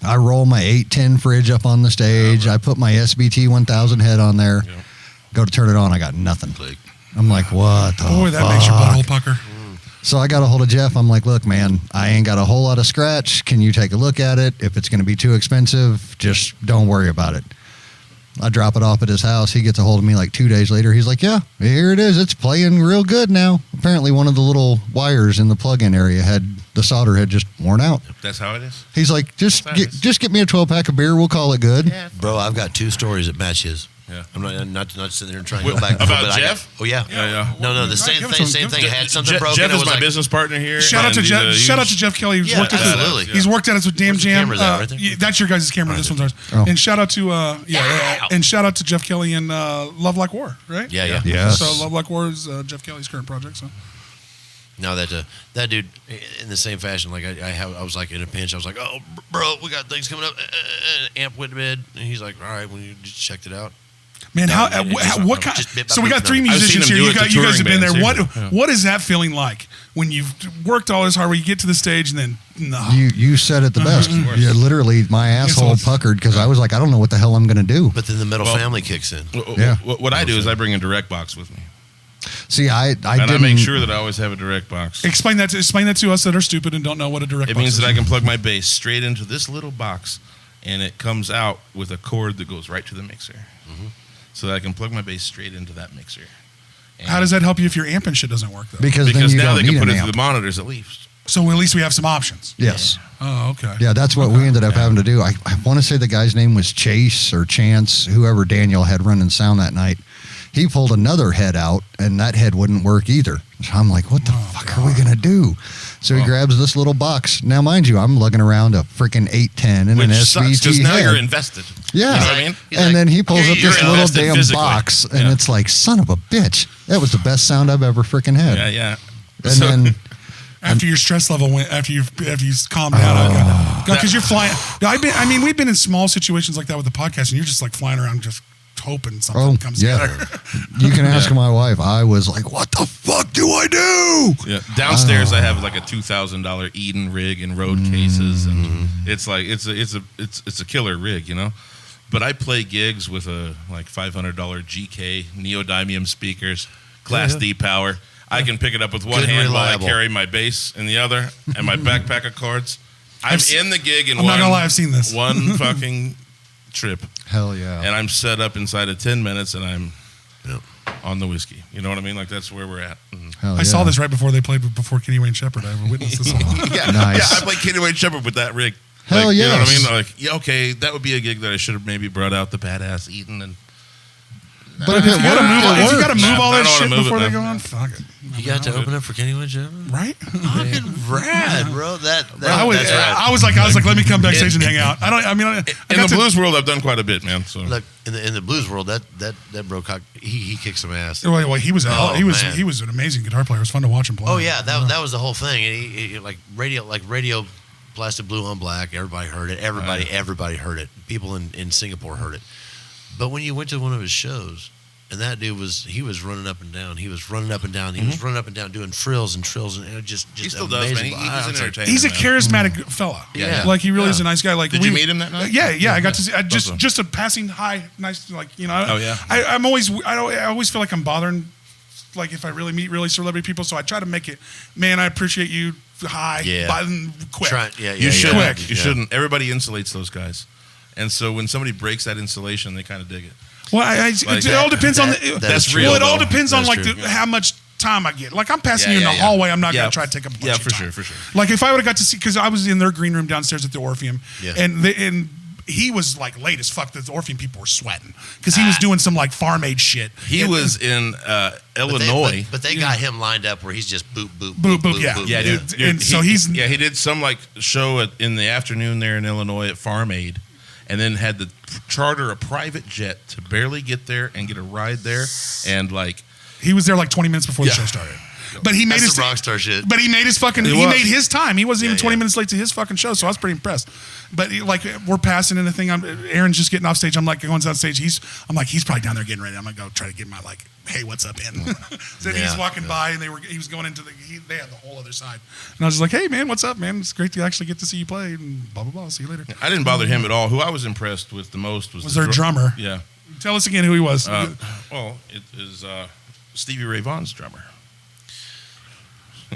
I roll my 810 fridge up on the stage. I put my SBT 1000 head on there. Yeah. Go to turn it on. I got nothing. I'm like, what the Boy, that fuck? makes your butthole pucker. So I got a hold of Jeff. I'm like, look, man, I ain't got a whole lot of scratch. Can you take a look at it? If it's going to be too expensive, just don't worry about it. I drop it off at his house. He gets a hold of me like 2 days later. He's like, yeah, here it is. It's playing real good now. Apparently one of the little wires in the plug-in area the solder had just worn out. That's how it is. He's like, just get me a 12-pack of beer. We'll call it good. Yeah. Bro, I've got 2 stories that match his. Yeah. I'm not sitting there and trying to go back. About Jeff? Yeah. No. The same give it thing. to him. Same thing. I had something broken. Jeff it is was my like, business partner here. Shout out to and Jeff. he's a Shout out huge- to Jeff Kelly. He's Yeah, worked at absolutely. He's worked at us with Damn Where's the Jam. cameras at, right there? That's your guys' camera. This one's ours. Oh. And shout out to and shout out to Jeff Kelly and Love Like War. Right? Yeah. Yes. So Love Like War is Jeff Kelly's current project. So. No, that dude, in the same fashion, like I was like in a pinch. I was like, oh, bro, we got things coming up. Amp went to bed, and he's like, all right, well, you just checked it out. Man, what kind? So we got 3 musicians here. You guys have been there. What is that feeling like when you've worked all this hard? Where you get to the stage and then You said it the best. Yeah, literally, my asshole puckered because I was like, I don't know what the hell I'm going to do. But then the metal family kicks in. Yeah. What I do is I bring a direct box with me. See, I I make sure that I always have a direct box. Explain that to us that are stupid and don't know what a direct It box means is. that I can plug my bass straight into this little box, and it comes out with a cord that goes right to the mixer. So that I can plug my bass straight into that mixer. And How does that help you if your amp and shit doesn't work though? because then you now don't they need can put an it amp. through the monitors at least. So at least we have some options. Yes. Oh, okay. Yeah, that's what we ended up having to do. I want to say the guy's name was Chase or Chance, whoever Daniel had running sound that night. He pulled another head out, and that head wouldn't work either. So I'm like, what the fuck are we going to do? So he grabs this little box. Now, mind you, I'm lugging around a freaking 810 and Which an sucks, SVT because now head. you're invested. Yeah. You know what I mean? And then he pulls up You're this little invested damn physically. box, and Yeah. it's like, son of a bitch. That was the best sound I've ever freaking had. Yeah. And then... After your stress level went, after you calmed down, Because you're flying. We've been in small situations like that with the podcast, and you're just like flying around, just hoping something comes together. You can ask my wife. I was like, "What the fuck do I do?" Yeah. Downstairs, I have like a $2,000 Eden rig and road cases, and it's like it's a killer rig, you know. But I play gigs with a like $500 GK neodymium speakers, Class D power. I can pick it up with one hand while I carry my bass in the other, and my backpack of cards. I'm in the gig in I'm not gonna lie, I've seen this. one fucking trip. Hell yeah. And I'm set up inside of 10 minutes, and I'm on the whiskey. You know what I mean? Like, that's where we're at. I saw this right before they played before Kenny Wayne Shepherd. I ever witnessed this. Nice. Yeah, I played Kenny Wayne Shepherd with that rig. Hell You know what I yes. mean? Like, yeah, okay, that would be a gig that I should have maybe brought out the badass Eden and. But if You gotta move all I that don't shit wanna move before it, they man. go on. Fuck it. You got to open up for Kenny Wayne Shepherd? Right? Fucking rad, bro. That's rad. I was like, let me come backstage and hang out. I In the blues world, I've done quite a bit, man. So Look, in the blues world, that bro cock, he kicks some ass. Well, he was man. he was an amazing guitar player. It was fun to watch him play. Oh yeah, that was the whole thing. And he like radio blasted Blue on Black. Everybody heard it. Everybody heard it. People in Singapore heard it. But when you went to one of his shows, and that dude was running up and down. He was running up and down. He was running up and down doing frills, and it just he still amazing. does, man. He's an entertainer. He's a man. charismatic fella. Yeah. Like he really is a nice guy. Like Did you meet him that night? Yeah. I got to see. Awesome. Just a passing hi, nice. Like Oh, yeah. I always feel like I'm bothering. Like if I really meet really celebrity people, so I try to make it. Man, I appreciate you. Hi. Yeah. Quick. You shouldn't. Quick. You shouldn't. Everybody insulates those guys, and so when somebody breaks that insulation, they kind of dig it. Well, it all depends on the. That's real, Well, it all though. depends on That's like true. how much time I get. Like I'm passing Yeah, you in the yeah. hallway. I'm not Yeah. gonna try to take up a bunch of for time. sure. Like if I would have got to see, because I was in their green room downstairs at the Orpheum, Yeah. and he was like late as fuck. The Orpheum people were sweating because he was doing some like farm aid shit. He was in Illinois. But they got him lined up where he's just boop. Yeah. Yeah, dude. And so he did some like show in the afternoon there in Illinois at Farm Aid, and then had to charter a private jet to barely get there and get a ride there, and like he was there like 20 minutes before the show started. But he made That's his some rock star shit. But he made his fucking. He made his time. He wasn't even 20 yeah. minutes late to his fucking show, so I was pretty impressed. But like we're passing in the thing. Aaron's just getting off stage. I'm like going on stage. I'm like he's probably down there getting ready. I'm gonna go try to get my like, hey, what's up, in? So he's walking by, and he was going into they had the whole other side, and I was just like, hey man, what's up, man? It's great to actually get to see you play, and blah blah blah. See you later. I didn't bother him at all. Who I was impressed with the most was their drummer. Yeah. Tell us again who he was. Well, it is Stevie Ray Vaughan's drummer.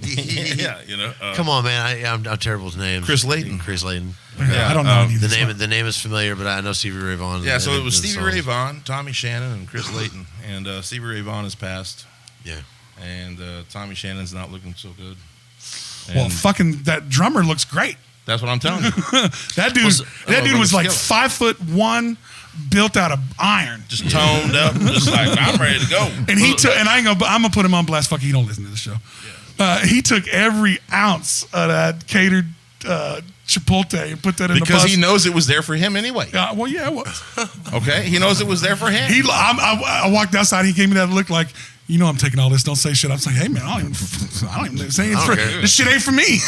Yeah, Come on, man. I'm terrible with names. Chris Layton. Yeah, I don't know. any of this The name is familiar, but I know Stevie Ray Vaughan. Yeah, so it was Stevie Ray Vaughan, Tommy Shannon, and Chris Layton. And Stevie Ray Vaughan has passed. Yeah. And Tommy Shannon's not looking so good. Well, fucking that drummer looks great. That's what I'm telling you. That dude was like 5'1", built out of iron, Just toned up, just like I'm ready to go. and he took. And I'm gonna put him on blast. Fuck, he don't listen to the show. He took every ounce of that catered Chipotle and put that in the bus. Because he knows it was there for him anyway. Well, yeah, it was. Okay, he knows it was there for him. I walked outside. He gave me that look like, I'm taking all this. Don't say shit. I was like, hey man, I don't even say it. This shit ain't for me.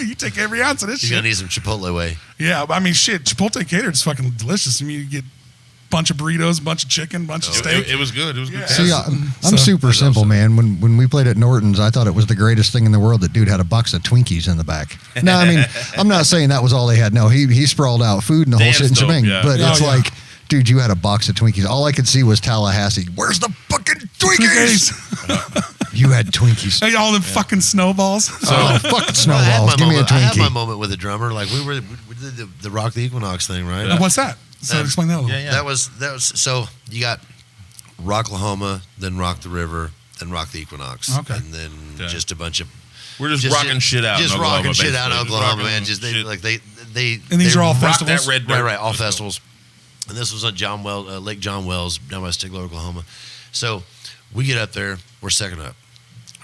You take every ounce of this You're shit. gonna need some Chipotle way. Yeah, I mean, shit. Chipotle catered is fucking delicious. I mean, you get a bunch of burritos, a bunch of chicken, a bunch of steak. It was good. It was good. Yeah. See, I'm super simple, man. When we played at Norton's, I thought it was the greatest thing in the world that dude had a box of Twinkies in the back. No, I mean, I'm not saying that was all they had. No, he sprawled out food and the whole shit and dope, Oh, shebang. yeah. But it's like, dude, you had a box of Twinkies. All I could see was Tallahassee. Where's the fucking Twinkies? You had Twinkies. Hey, all them fucking snowballs. Fucking snowballs. Give me a I had my Twinkie. moment with a drummer. Like we did the Rock the Equinox thing, right? What's that? So explain that a little. Yeah. That was so you got Rocklahoma, then Rock the River, then Rock the Equinox, Okay. and then just a bunch of We're just rocking shit out. just in Oklahoma, rocking shit out in basically. Oklahoma, Just man. rocking Just shit. they And these are all rock festivals. that red dirt. right, all festivals. And this was on Lake John Wells down by Stigler, Oklahoma. So we get up there, we're second up,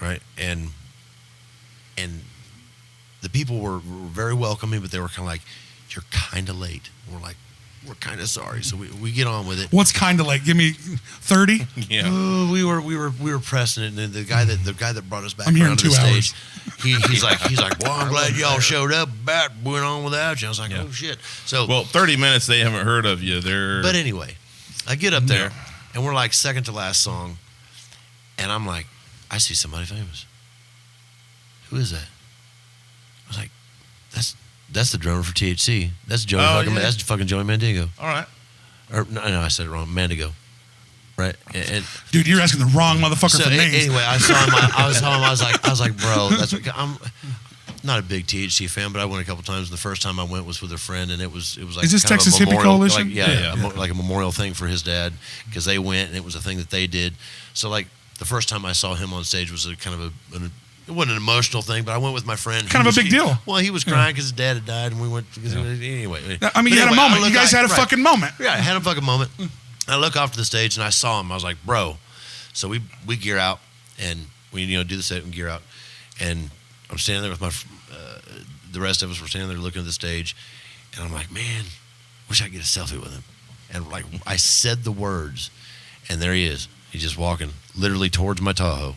right, and the people were very welcoming, but they were kind of like, "You're kind of late." We're like, we're kind of sorry. So we get on with it. What's kind of like? Give me 30. Yeah. Oh, we were pressing it, and the guy that brought us back I'm here around in to the 2 hours. stage, he's like, well, I'm glad y'all showed up. Bat went on without you. I was like, oh shit. So Well, 30 minutes they haven't heard of you. but anyway, I get up there, and we're like second to last song, and I'm like, I see somebody famous. Who is that? I was like, that's the drummer for THC. That's Joey. That's fucking Joey Mandigo. All right. Or no, I said it wrong. Mandigo. Right. And Dude, you're asking the wrong motherfucker so for names. anyway, I saw him. I was like, bro, I'm not a big THC fan, but I went a couple times. The first time I went was with a friend, and it was like Is this kind of Texas a Hippie memorial, Coalition? like a memorial thing for his dad, because they went and it was a thing that they did. So like the first time I saw him on stage was a kind of it wasn't an emotional thing, but I went with my friend. Kind of a big deal. Well, he was crying because his dad had died, and we went. Anyway, I mean, you had a moment. You guys had a fucking moment. Yeah, I had a fucking moment. I look off to the stage and I saw him. I was like, bro. So we gear out and we do the set and gear out. And I'm standing there with the rest of us were standing there looking at the stage. And I'm like, man, wish I could get a selfie with him. And like I said the words, and there he is. He's just walking literally towards my Tahoe.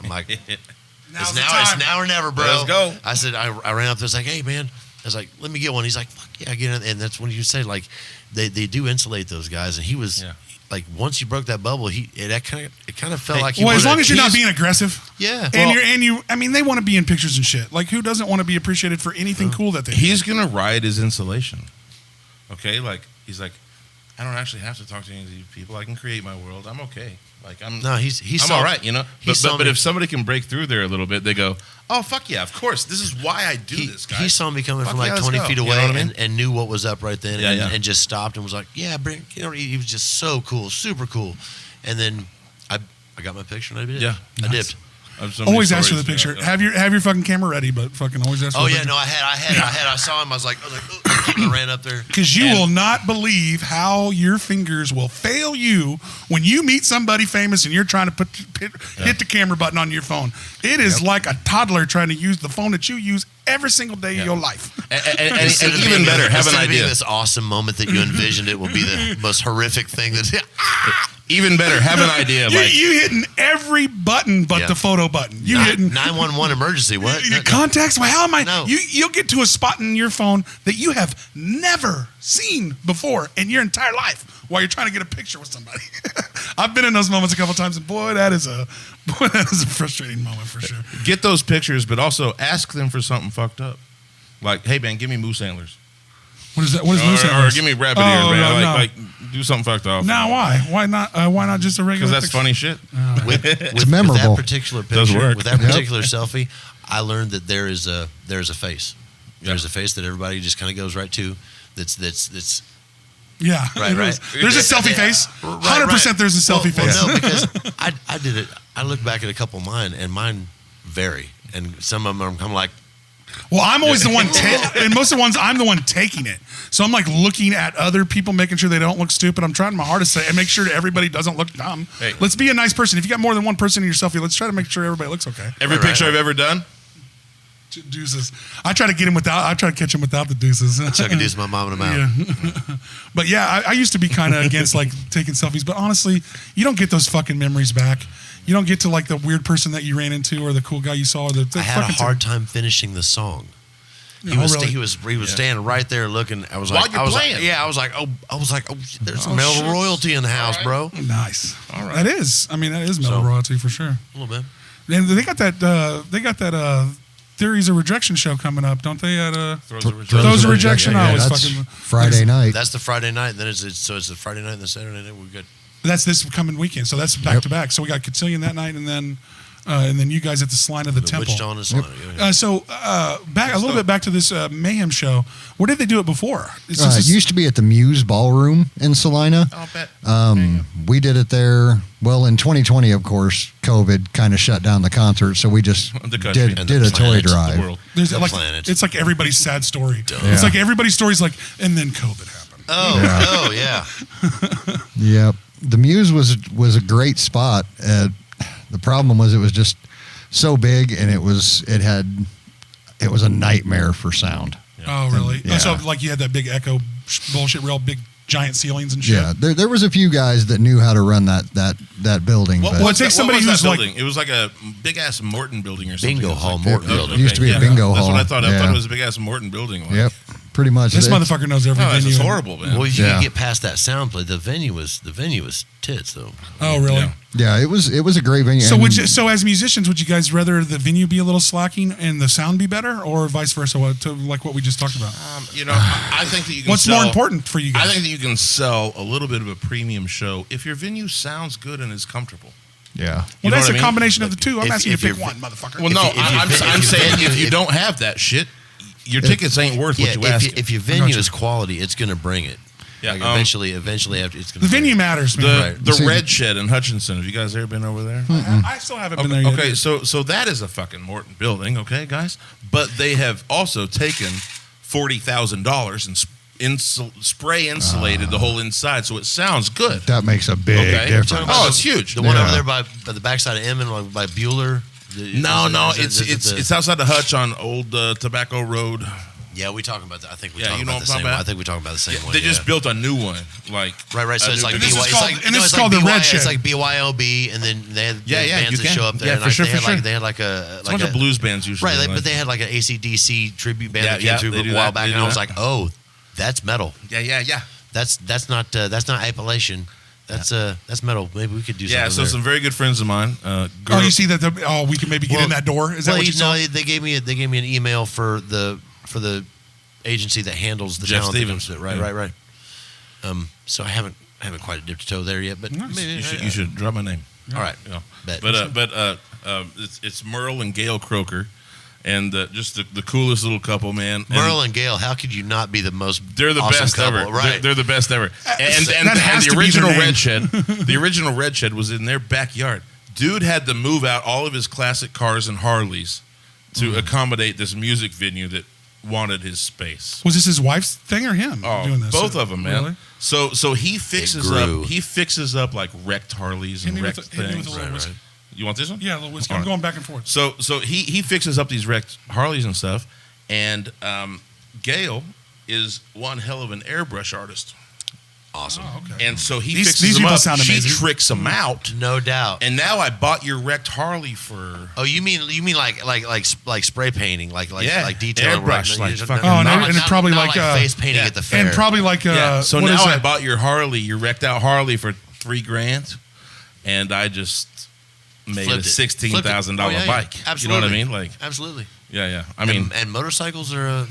I'm like, it's now or never, bro. Let's go. I said, I ran up there. I was like, hey, man. I was like, let me get one. He's like, fuck yeah, get it. And that's when you say, like, they do insulate those guys. And he was, like, once you broke that bubble, it kind of felt like he Well, as wanted long as you're not he's- being aggressive. Yeah. I mean, they want to be in pictures and shit. Like, who doesn't want to be appreciated for anything cool that they do? He's going to ride his insulation. Okay? Like, he's like, I don't actually have to talk to any of these people. I can create my world. I'm okay. Like, I'm saw- all right, you know? saw But me- if somebody can break through there a little bit, they go, oh, fuck yeah, of course. This is why I do this, guys. He saw me coming Fuck from yeah, like let's 20 go. feet You know away what I mean? and knew what was up right then and just stopped and was like, yeah, bring, he was just so cool, super cool. And then I got my picture and I did. Yeah. I dipped. Always ask for the picture. Have your fucking camera ready, but fucking always ask for Oh the yeah, picture. no, I had. I saw him. I was like, I ran up there Because you will not believe how your fingers will fail you when you meet somebody famous and you're trying to hit the camera button on your phone. It is like a toddler trying to use the phone that you use every single day of your life. And even better, have an idea. This awesome moment that you envisioned it will be the most horrific thing that. Even better, have an idea. You hitting every button but the photo button. You hitting 911 emergency. What? contacts? Well, how am I? No. You'll get to a spot in your phone that you have never seen before in your entire life while you're trying to get a picture with somebody. I've been in those moments a couple times, and boy, that is a frustrating moment for sure. Get those pictures, but also ask them for something fucked up. Like, hey, man, give me moose antlers. What is that? What is moose Or antlers? give me rabbit ears, man. no, Like, do something fucked off. Now, why? Why not? Why not just a regular? Because that's picture? funny shit. With memorable. that particular Does picture, work. with that particular selfie, I learned that there's a face. There's a face that everybody just kind of goes right to. That's Yeah, Right. There's a selfie face. 100%. There's a selfie face. Well, no, because I did it. I look back at a couple of mine, and mine vary, and some of them I'm like. Well, I'm always the one, and most of the ones I'm the one taking it. So I'm like looking at other people, making sure they don't look stupid. I'm trying my hardest to and make sure everybody doesn't look dumb. Hey. Let's be a nice person. If you got more than one person in your selfie, let's try to make sure everybody looks okay. Every picture I've ever done. Deuces. I try to get him without. I try to catch him without the deuces. Chuck a deuce my mom and I'm out. Yeah. But yeah, I used to be kind of against like taking selfies. But honestly, you don't get those fucking memories back. You don't get to like the weird person that you ran into or the cool guy you saw. Or I had a hard time finishing the song. He was standing right there looking. I was While like, you're playing. I was like, there's some metal royalty in the house, bro. Nice. All right. That is. I mean, that is metal royalty for sure. A little bit. And they got that. Theories of Rejection show coming up, don't they? At Throws of Rejection. I always that's fucking Friday night. That's the Friday night. And then it's the Friday night and the Saturday night. We're good. That's this coming weekend. So that's back to back. So we got Cotillion that night, and then you guys at the Slime of the Temple. Wichita and the Slime. Back a little bit back to this Mayhem show. Where did they do it before? It used to be at the Muse Ballroom in Salina. I'll bet. We did it there. Well, in 2020, of course, COVID kind of shut down the concert, so we just The country. did And a the toy planet, the drive. world. There's The like planet. it's like everybody's sad story. Duh. It's Yeah. like everybody's story's like, and then COVID happened. Oh yeah. Yep. The Muse was a great spot. The problem was it was just so big, and it was a nightmare for sound. Oh, really? Yeah. So like you had that big echo bullshit, real big giant ceilings and shit. Yeah, there was a few guys that knew how to run that building. What but Well, it takes somebody was who's that like- building? It was like a big ass Morton building or something. Bingo It was hall, like- Morton Okay, building. It used to be a yeah. bingo That's hall. what I thought. I Yeah. thought it was a big ass Morton building. Like, Yep, pretty much. This It- motherfucker knows every Oh, that's venue. just horrible, man. Well, you Yeah. can get past that sound play. The venue was tits though. Oh, really? Yeah. Yeah, it was a great venue. So, and- so as musicians, would you guys rather the venue be a little slacking and the sound be better, or vice versa? To like what we just talked about. I think that you can. What's more important for you guys? I think that you can sell a little bit of a premium show if your venue sounds good and is comfortable. yeah. You Well, know that's what I a mean? combination of the two. I'm if- asking you if to pick you're- one, motherfucker. Well, no, If you- I'm if saying you- if you if- don't have that shit, your tickets ain't worth what you ask. if your venue is quality, it's going to bring it. Yeah, Like eventually, after it's going the venue matters, man. the See- Red Shed in Hutchinson. Have you guys ever been over there? I still haven't been there yet. Okay, so that is a fucking Morton building, okay, guys. But they have also taken $40,000 and spray insulated the whole inside, so it sounds good. That makes a big Okay. difference. Oh, it's huge. The one Yeah. over there by the backside of Emmon, like by Bueller. No, Is it it's outside the Hutch on Old Tobacco Road. Yeah, we talking about that. I think we Yeah, talking you know about the what I'm same talking one. about? I think we're talking about the same one. They yeah. just built a new one, like Right. So a it's new like this is BY. called- It's and this is like called the BY, Red Shed. It's like BYOB, and then they had Yeah, yeah, bands you that can. show up there. Yeah, and for like, sure, they had for like sure. they had like a bunch of blues bands usually. right, like- but they had like an AC/DC tribute band that Yeah, came through they a do while that, back, they and do I was that. like, oh, that's metal. yeah. That's not Appalachian. That's metal. Maybe we could do something. Yeah, so there. some very good friends of mine. Oh, you see that? We can maybe get in that door. Is that what you saw? They gave me an email for the agency that handles the Jeff talent that Stevens. comes to it. Right. So I haven't quite dipped a toe there yet, but Nice. maybe You should drop my name. All right. You know. Bet. But it's Merle and Gail Croker, and just the coolest little couple, man. And Merle and Gail, how could you not be the most? they're the awesome best couple? ever. Right. They're the best ever. And That has the to be original the name. Red Shed, the original Red Shed was in their backyard. Dude had to move out all of his classic cars and Harleys to accommodate this music venue that wanted his space. Was this his wife's thing or him doing this? Both of them, man. Really? So he fixes grew. up. He fixes up like wrecked Harleys and wrecked hit me with things. a little whiskey. You want this one? Yeah, a little whiskey. All I'm right. going back and forth. So he fixes up these wrecked Harleys and stuff, and Gail is one hell of an airbrush artist, Awesome. Oh, okay. and so he These fixes them people up. sound She amazing. tricks them out, No doubt. and now I bought your wrecked Harley for Oh, you mean like spray painting, like Yeah, detailing, airbrush, like fucking Oh, and not- it's probably not like, face painting yeah. at the fair. And probably like yeah. So what now is I that? bought your Harley, your wrecked out Harley for $3,000, and I just made Flipped a it. $16,000 Oh, yeah, yeah. bike. Absolutely. You know what I mean? Like, Absolutely. yeah. I mean, and motorcycles are a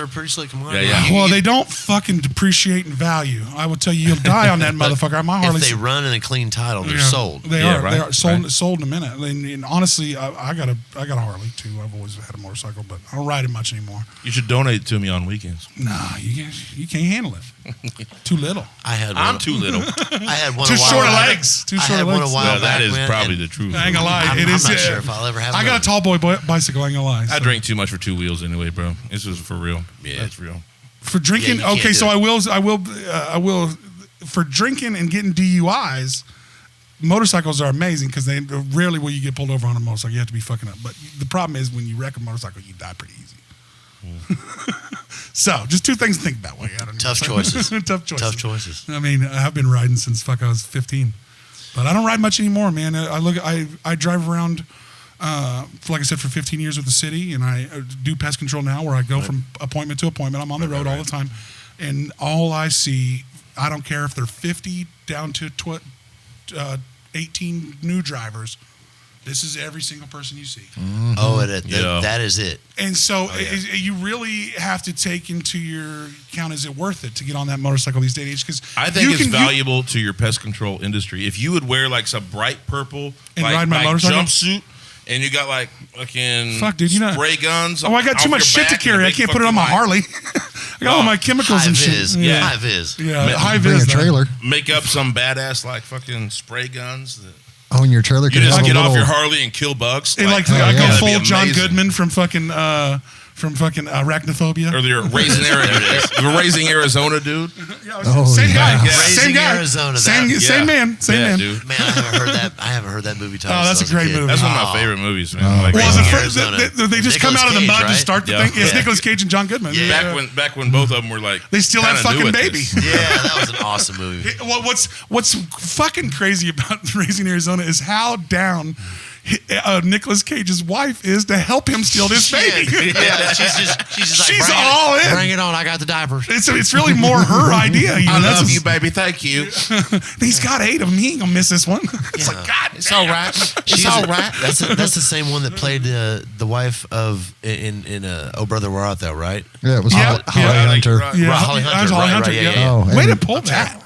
pretty slick commodity. Yeah, yeah. Well, they don't fucking depreciate in value. I will tell you, you'll die on that motherfucker. My If Harley's they run in a clean title, they're Yeah, sold. They Yeah, are. right, They are sold. right. Sold in a minute. And honestly, I got a Harley too. I've always had a motorcycle, but I don't ride it much anymore. you should donate it to me on weekends. Nah, you can't handle it. Too little. I had one. I'm too little. I had one. Too a while short of back. legs. Too I short had of one a legs. while Well, that back, is man, probably and the truth. I ain't gonna lie. I'm it is. not sure if I'll ever have. I got a tall boy bicycle. I ain't gonna lie. I So. drank too much for 2 wheels anyway, bro. This is for real. Yeah. That's real. For drinking. Yeah, you Okay, can't so do I will. For drinking and getting DUIs, motorcycles are amazing because they rarely will you get pulled over on a motorcycle. You have to be fucking up. But the problem is when you wreck a motorcycle, you die pretty easy. So, just two things to think about. While you're out on your Tough motorcycle. choices. Tough choices. Tough choices. I mean, I've been riding since I was 15, but I don't ride much anymore, man. I drive around, like I said, for 15 years with the city, and I do pest control now, where I go from appointment to appointment. I'm on the road all the time, and all I see, I don't care if they're 50 down to 18 new drivers. This is every single person you see. Oh, Yeah. that is it. And so Oh, yeah. you really have to take into your account, is it worth it to get on that motorcycle these days? Because I think it's valuable to your pest control industry. If you would wear like some bright purple And like, ride my like motorcycle? jumpsuit, and you got like fucking Fuck, dude, you know- spray guns. Oh, I got too off much your shit to back carry. and a I big can't put it on fucking my light. Harley. I got all my chemicals High and shit. vis. Yeah. High vis. Yeah, Yeah. high Bring vis. a trailer. Make up some badass like fucking spray guns. That Oh, and your trailer you can just have get a off little. your Harley and kill bugs. And like Oh, I yeah. go that'd full be John amazing. Goodman from fucking from fucking Arachnophobia. Or the Raising Arizona dude. Same guy. yeah. Same Raising guy. Arizona, Same man. Same man. Dude. Man, I haven't heard that movie title. Oh, that's since a I was great kid. movie. That's one of my favorite movies, man. Well, Raising the Arizona. first, they just come Nicolas out of the mud Cage, to right? start the Yeah. thing. It's Nicolas Cage and John Goodman. Yeah. Back when both of them were like They still have kinda new fucking at baby. this. Yeah, that was an awesome movie. What's fucking crazy about Raising Arizona is how down Nicolas Cage's wife is to help him steal this baby. Yeah, she's just like, She's bring all it, in. Bring it on. I got the diapers. It's really more her idea. You know, I that's love a- you, baby. Thank you. He's got 8 of them. He ain't gonna miss this one. It's like, God, It's all right. It's all right. That's the same one that played the wife of in Oh Brother Where Art Thou, right? Yeah, it was Yeah. Holly Yeah. Hunter. Yeah, Holly Hunter, that's Holly right, Hunter. right, Yeah. yeah. Oh, Way and- to pull that.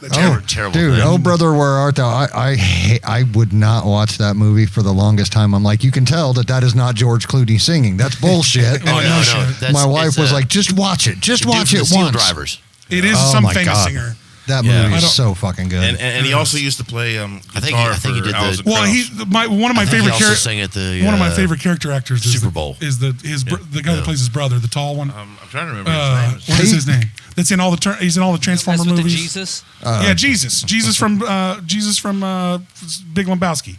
Terrible Dude, thing. Oh Brother Where Art Thou? I would not watch that movie for the longest time. I'm like, you can tell that is not George Clooney singing. That's bullshit. Oh, no. That's- My wife it's, was like, just watch it. Just dude watch from the it Steel once. Drivers. It is Oh some my famous God. singer. That Yeah. movie I is don't- so fucking good. And he also used to play guitar I think he for did the- Alison Well, Krauss. one of my I think favorite he also characters. sang at the One of my favorite character actors is Super Bowl. is the guy that plays his brother, the tall one. I'm trying to remember his name. What is his name? That's in all the he's in all the Transformer That's with the movies. Jesus. Yeah, Jesus from Big Lebowski.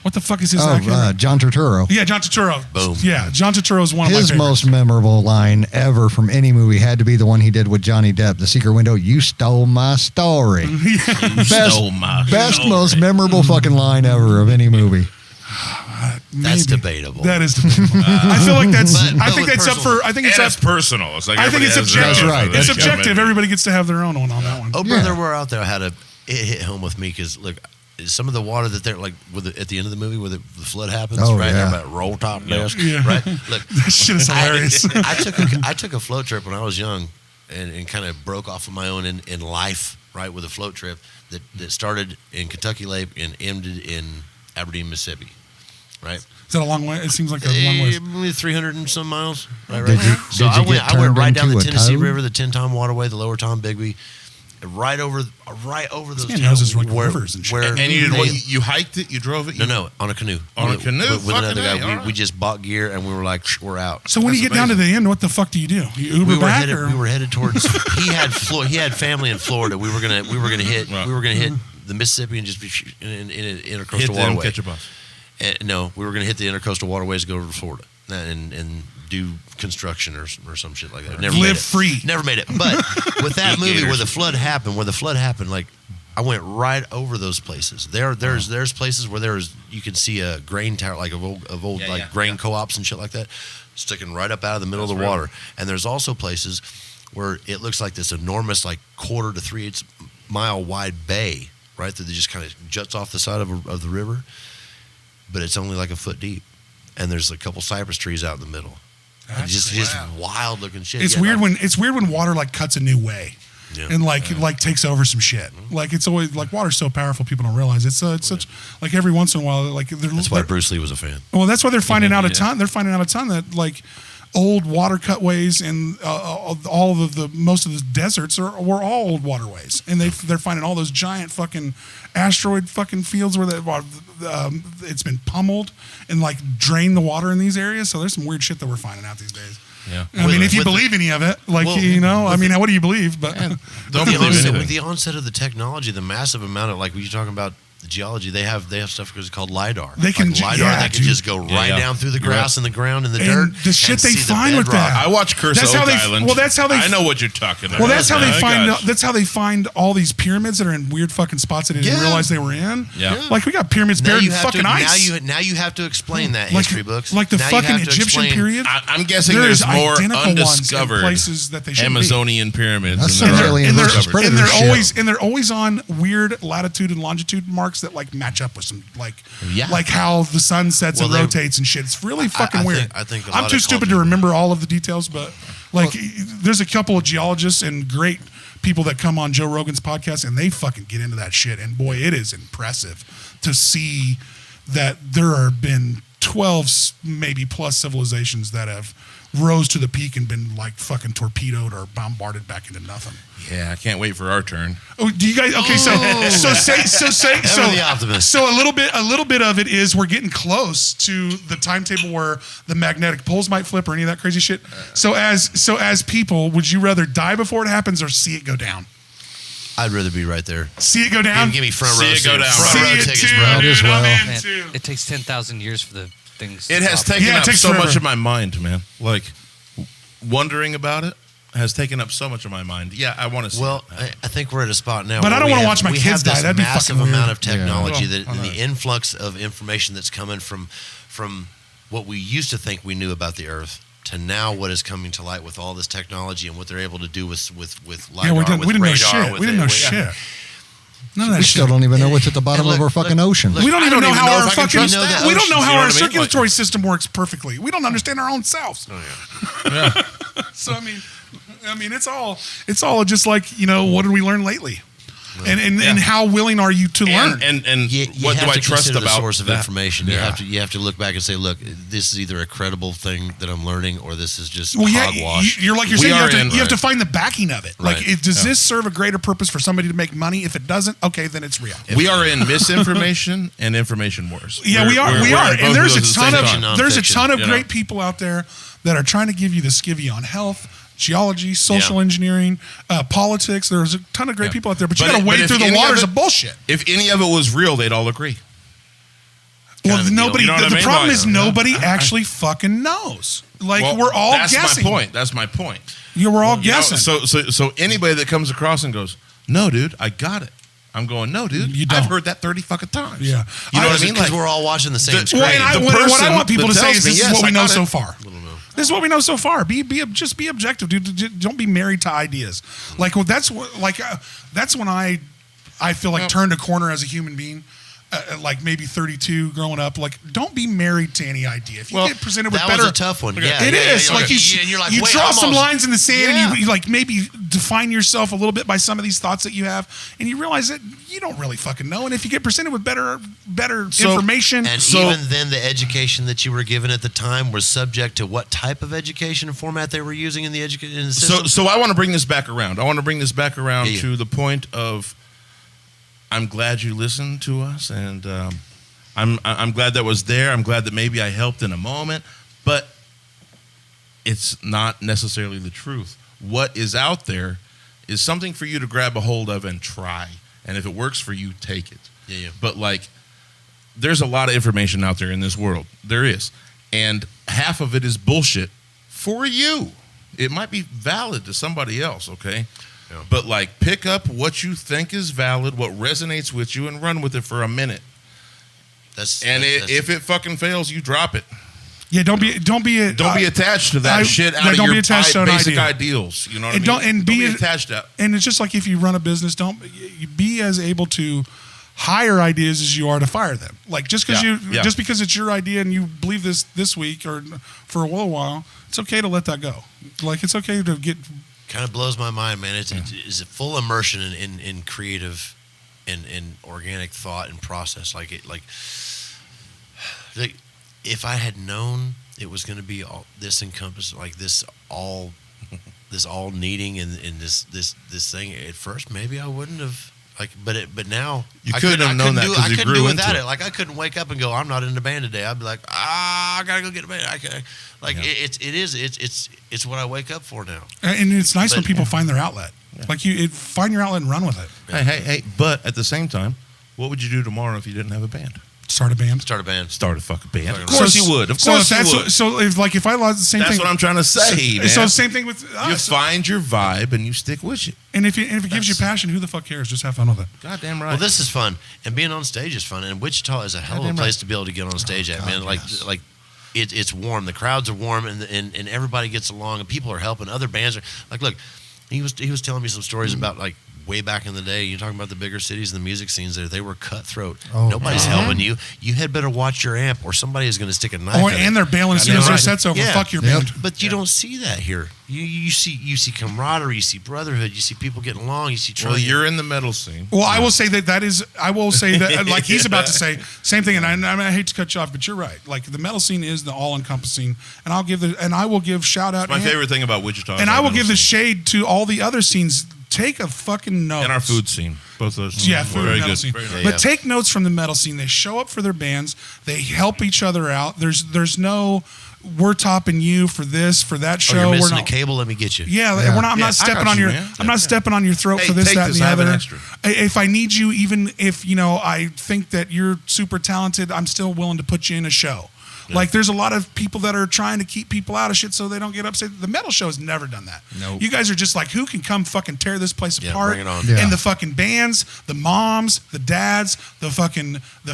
What the fuck is his name? John Turturro. Yeah, John Turturro. Boom. Yeah, John Turturro is one of my His favorites. most memorable line ever from any movie had to be the one he did with Johnny Depp, The Secret Window. You stole my story. Stole my Best, story. most memorable fucking line ever of any movie. That's Maybe. debatable. That is debatable. I feel like that's. But I think with that's up personal- for. I think it's And up. it's personal. It's like I think it's everybody has their objective. own. That's right. It's That's objective. Everybody gets to have their own one on that one. Oh Brother Yeah. Where Art Thou had it hit home with me because look, some of the water that they're like at the end of the movie where the flood happens, Oh, right? yeah. They're about roll top desk, Yeah. right? Look, That shit is hilarious. I took a float trip when I was young, and kind of broke off of my own in life, right? With a float trip that started in Kentucky Lake and ended in Aberdeen, Mississippi, right? Is that a long way? It seems like a long way. Maybe 300 and some miles. Right, Did right. you- So did you I get went turned right down the into a Tennessee toad? River, the Ten-Tom Waterway, the Lower Tom Bigby, right over those. man knows his rivers and shit. Where And you did they- what? You hiked it? You drove it? no, on a canoe. On a canoe? with another Fucking guy. A, all right. We just bought gear and we were like, we're out. So when you That's get down to amazing. the end, what the fuck do? You Uber We were back headed. or? We were headed towards. He had family in Florida. We were gonna hit. Right. We were gonna hit the Mississippi and just be in an Hit intercoastal them, waterway. catch a bus. No, we were gonna hit the intercoastal waterways to go to Florida and do construction or some shit like that. Never Live made it. free. Never made it. But with that Eat movie gators. where the flood happened, like I went right over those places. There's places where you can see a grain tower like of old Yeah, like yeah, grain co-ops and shit like that, sticking right up out of the middle of the That's right. water. And there's also places where it looks like this enormous like 1/4 to 3/8 mile wide bay, right? That just kind of juts off the side of the river, but it's only like a foot deep. And there's a couple cypress trees out in the middle. And That's just wow. wild looking shit. It's Yeah, weird like- when water like cuts a new way. Yeah. And like takes over some shit. Like it's always like water's so powerful people don't realize it's such like every once in a while like That's why Bruce Lee was a fan. well that's why they're finding out a Yeah. ton. They're finding out a ton that like old water cutways and all of the most of the deserts were all old waterways, and they're finding all those giant fucking asteroid fucking fields where it's been pummeled and like drained the water in these areas. So there's some weird shit that we're finding out these days. Yeah. I mean, if you believe any of it, like Well, I mean, what do you believe? But Don't With believe with anything. the onset of the technology, the massive amount of like when you're talking about the geology, they have stuff called lidar. They can like ju- lidar yeah, that can dude. just go right yeah. down through the You're grass right. and the ground and the And dirt. the shit and they see the find with bedrock. that. I watch Curse That's Oak how they- Island. well, that's how they- I know what you're talking about. well, that's how they I find. got you. That's how they find all these pyramids that are in weird fucking spots that they didn't Yeah. realize they were in. Yeah. Like we got pyramids Now buried you in have fucking to, ice. Now you have to explain that like, history books. like the Now you fucking have to Egyptian explain- period. I'm guessing There is there's more identical ones in undiscovered places that they shouldn't be. Amazonian pyramids. That's than some there are alien versus discovered. predator and they're shit. always on weird latitude and longitude marks that like match up with some Yeah. like how the sun sets Well, and they- rotates and shit. It's really fucking I weird. think- I think a I'm lot too of stupid to culture- remember all of the details, but like there's a couple of geologists and great people that come on Joe Rogan's podcast and they fucking get into that shit. And boy, it is impressive to see that there have been 12 maybe plus civilizations that have rose to the peak and been like fucking torpedoed or bombarded back into nothing. Yeah, I can't wait for our turn. Oh, do you guys? Okay, so the optimist. So a little bit of it is we're getting close to the timetable where the magnetic poles might flip or any of that crazy shit. So as people, would you rather die before it happens or see it go down? I'd rather be right there. See it go down. Give me front row. See it go down. Front row tickets, too, bro. dude, I'm in Man, too. it takes 10,000 years for the things. It to has stop. taken it up takes so forever. much of my mind, man. Like, wondering about it has taken up so much of my mind. Yeah, I want to see Well, it. I think we're at a spot now. But where I don't we wanna have- watch my we kids have this die. That'd be massive fucking amount weird. of technology Yeah. that Well, I know. the influx of information that's coming from what we used to think we knew about the Earth to now what is coming to light with all this technology and what they're able to do with LiDAR, Yeah, we didn't with know radar, shit. with We didn't know it. shit. None of that We shit. still don't even know what's at the bottom And of our fucking ocean. We don't even know how our if I can fucking trust that. we don't know You how know our what I mean? circulatory system works perfectly. We don't understand our own selves. So I mean, it's all just like, what did we learn lately, and how willing are you to learn? And You what have do I to trust consider about the source of that? information. Yeah. You have to look back and say, look, this is either a credible thing that I'm learning, or this is just Well, yeah, hogwash. you're We saying are you have to find the backing of it. Right. Like, does this serve a greater purpose for somebody to make money? If it doesn't, okay, then it's real. We are in misinformation and information wars. Yeah, we are. We're in both And there's of a those ton at the of same time. there's a Nonfiction, ton of you great know? people out there that are trying to give you the skivvy on health, geology, social Yeah. engineering, politics. There's a ton of great Yeah. people out there, but you But got to it- but wade if through the any of waters it- of bullshit. If any of it was real, they'd all agree. Well, kind of a deal. nobody. You know what The I mean? problem Like, is nobody actually fucking knows. Like, Well, we're all that's guessing. my point. That's my point. Yeah, we're all You know, guessing. so anybody that comes across and goes, "No, dude, I got it." I'm going, "No, dude, You I've don't. heard that 30 fucking times." Yeah. You know what I mean? Because Like, we're all watching the same the- screen. Well, and the what I person want people to that say tells is me, this yes, is what we I know got so it. far. This is what we know so far. Just be objective, dude. Don't be married to ideas. Like, well, that's when I feel like turned a corner as a human being. Like maybe 32, growing up. Like, don't be married to any idea. If you get presented with that better, was a tough one. Yeah, it is. yeah, Like, and you're like, you wait, draw I'm some almost- lines in the sand, Yeah. and you like maybe define yourself a little bit by some of these thoughts that you have, and you realize that you don't really fucking know. And if you get presented with better information, And even then, the education that you were given at the time was subject to what type of education and format they were using in the education system. So I want to bring this back around. I want to bring this back around Yeah. to the point of, I'm glad you listened to us, and I'm glad that was there. I'm glad that maybe I helped in a moment, but it's not necessarily the truth. What is out there is something for you to grab a hold of and try, and if it works for you, take it. Yeah. But like, there's a lot of information out there in this world. There is, and half of it is bullshit for you. It might be valid to somebody else, okay? Yeah. But like, pick up what you think is valid, what resonates with you, and run with it for a minute. If it fucking fails, you drop it. yeah, don't be Don't be attached to that shit out of don't your be attached to an basic idea. ideals. You know what And I don't- mean? and Don't be- be attached to that. And it's just like if you run a business, don't you be as able to hire ideas as you are to fire them. Like, just because just because it's your idea and you believe this week or for a little while, it's okay to let that go. Like, it's okay to get. kind of blows my mind, man. It's a full immersion in creative and in organic thought and process. Like if I had known it was going to be all this encompassed, like this all needing and this thing at first, maybe I wouldn't have. But now You couldn't have known that 'cause I you couldn't grew do into without it. it. Like, I couldn't wake up and go, I'm not in the band today. I'd be like, I gotta go get a band. It's what I wake up for now. And it's nice when But- people find their outlet. Like, find your outlet and run with it. Hey. But at the same time, what would you do tomorrow if you didn't have a band? Start a band. Start a band. Start a fucking band. Of Of course you would. Of course you would. So if I lost the same That's thing. what I'm trying to say, man. So same thing with You us. find your vibe and you stick with it. And if it gives you passion, who the fuck cares? Just have fun with it. Goddamn right. Well, this is fun, and being on stage is fun. And Wichita is a hell of a Goddamn place right. to be able to get on stage at, God, man. Like, yes. like it's warm. The crowds are warm, and everybody gets along, and people are helping. Other bands are like, look, he was telling me some stories about like way back in the day, you're talking about the bigger cities and the music scenes there, they were cutthroat. Oh, Nobody's helping you. You had better watch your amp or somebody is going to stick a knife in and it. they're bailing as soon as their set's over. Yeah. Fuck your Yep. band. But you don't see that here. You see camaraderie, you see brotherhood, you see people getting along, you see trying. Well, you're in the metal scene. Well, I will say that like he's about to say, same thing, and I hate to cut you off, but you're right. Like the metal scene is the all-encompassing, and I will give shout out. My favorite thing about Wichita. And is I our will metal give the scene. shade to all the other scenes. Take a fucking note. And our food scene. Both those. Yeah, food very and metal good. scene. Very But good. Yeah. take notes from the metal scene. They show up for their bands. They help each other out. There's no we're topping you for this, for that show. you're we're missing not, a cable, let me get you. Yeah, Yeah. we're not. I'm Yeah, not I stepping got on you, your. man. I'm not stepping on your throat Hey, for this, take that, this, and the I have an other. extra. If I need you, even if I think that you're super talented, I'm still willing to put you in a show. Like there's a lot of people that are trying to keep people out of shit so they don't get upset. The metal show has never done that. Nope. You guys are just like, who can come fucking tear this place Yeah, apart? bring it on. Yeah. And the fucking bands, the moms, the dads, the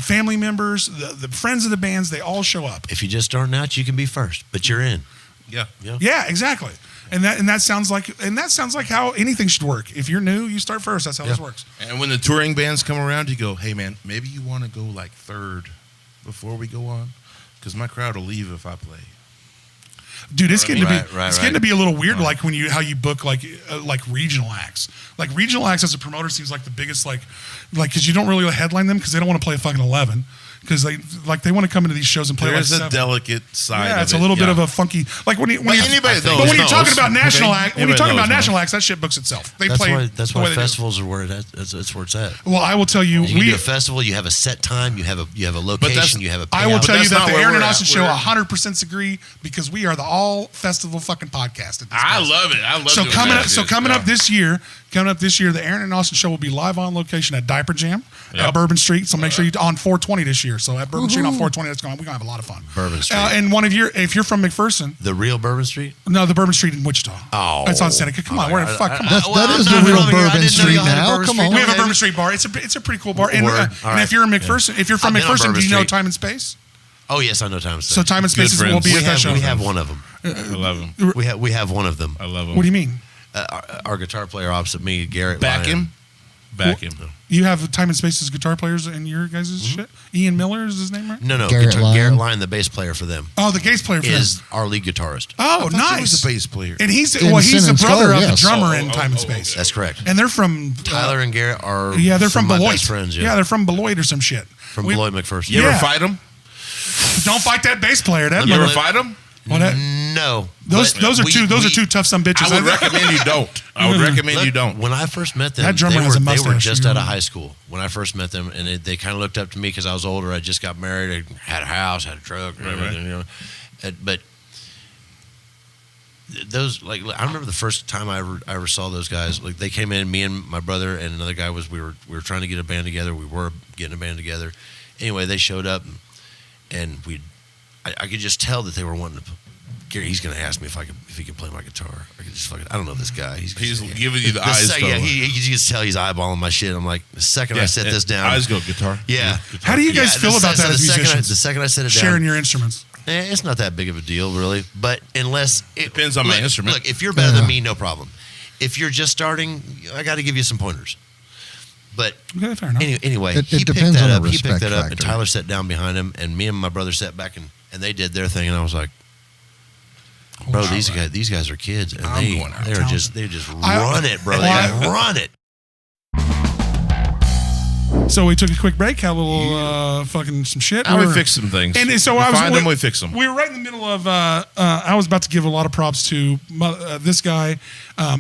family members, the friends of the bands, they all show up. If you're just starting out, you can be first, but you're in. Yeah. Yeah, exactly. And that sounds like how anything should work. If you're new, you start first. That's how this works. And when the touring bands come around, you go, hey, man, maybe you want to go like third before we go on? Because my crowd will leave if I play. Dude, it's getting to be a little weird, like how you book like regional acts. Like regional acts as a promoter seems like the biggest because you don't really headline them because they don't want to play a fucking 11 because they want to come into these shows and play There's like a 7. delicate side. Yeah, of it's it. a little bit Yeah. of a funky when you're anybody but when you're knows. talking about national Okay? act, when you're Anybody talking about knows, national man. acts, that shit books itself. That's play. why the way they do. festivals are where that's where it's at. Well, I will tell you, You do a festival, you have a set time, you have a location, you have a payout. I will tell you that's that not the where Aaron we're and at. Austin show We're- 100% agree because we are the all festival fucking podcast. At this I place. love it. I love So doing coming that, up, so dude. coming Yeah. up this year, the Aaron and Austin show will be live on location at Diaper Jam at Yep. Bourbon Street. So make sure you on 420 this year. So at Bourbon Street on 420, we're gonna have a lot of fun. Bourbon Street. And if you're from McPherson, The real Bourbon Street? no, the Bourbon Street in Wichita. Oh. It's on Seneca. Come on, we're in fuck. Come on. That is I'm the not real familiar. I Bourbon didn't know Street y'all had a now. Bourbon Come Street. on. We have a Okay. Bourbon Street bar. It's a pretty cool bar. And, Word. All and right. if you're in McPherson, if you're from I've been on McPherson, do Bourbon you know Street. Time and Space? Oh yes, I know Time and Space. So Time and Space will friends. be we at that have show. we have one of them. I love him. We have one of them. I love him. What do you mean? Our guitar player opposite me, Garrett. Back Lyon. him? Back him. You have Time and Space's guitar players in your guys' shit? Ian Miller is his name, right? No, Garrett Lyon. Garrett Lyon, the bass player for them, Oh, the bass player for them. is our lead guitarist. Oh, He nice. was a bass player. And he's In the Sin and brother Skull, of the yes. drummer Oh, in oh, Time and oh, Space. okay. That's correct. And they're from Tyler and Garrett are they're from my Beloit. best friends. Yeah, they're from Beloit or some shit. from We- Beloit McPherson. You Yeah. ever fight him? Don't fight that bass player. That You ever mother- fight him? well, that- No, those but those are we- two tough some bitches. I would recommend you don't. I would recommend Look, you don't. When I first met them, That drummer they has a were mustache, just you out know. of high school when I first met them, and they kind of looked up to me because I was older. I just got married, I had a house, had a truck, Right. you know. But those, like, I remember the first time I ever saw those guys. Like, they came in, me and my brother and another guy we were trying to get a band together. We were getting a band together. Anyway, they showed up, and I could just tell that they were wanting to. Gary, he's going to ask me if he can play my guitar. I could just I don't know this guy. He's giving you the eyes. yeah, though. you can just tell he's eyeballing my shit. I'm like, the second I set this down, Eyes go guitar. yeah. How do you guys feel about that as musicians? The second I set it Sharing down, your instruments. it's not that big of a deal, really. But unless Depends on my instrument. Look, if you're better than me, no problem. If you're just starting, I got to give you some pointers. But Okay, fair enough. anyway, It he picked depends that on the up. He picked respect that up, and factor. Tyler sat down behind him, and me and my brother sat back, and they did their thing, and I was like, bro, these guys are kids, and I'm they going out. they just run it, bro. They Well, run it. So we took a quick break, had a little fucking some shit. Now we were- fix some things. And so we I was find them, we fix them. We were right in the middle of. I was about to give a lot of props to this guy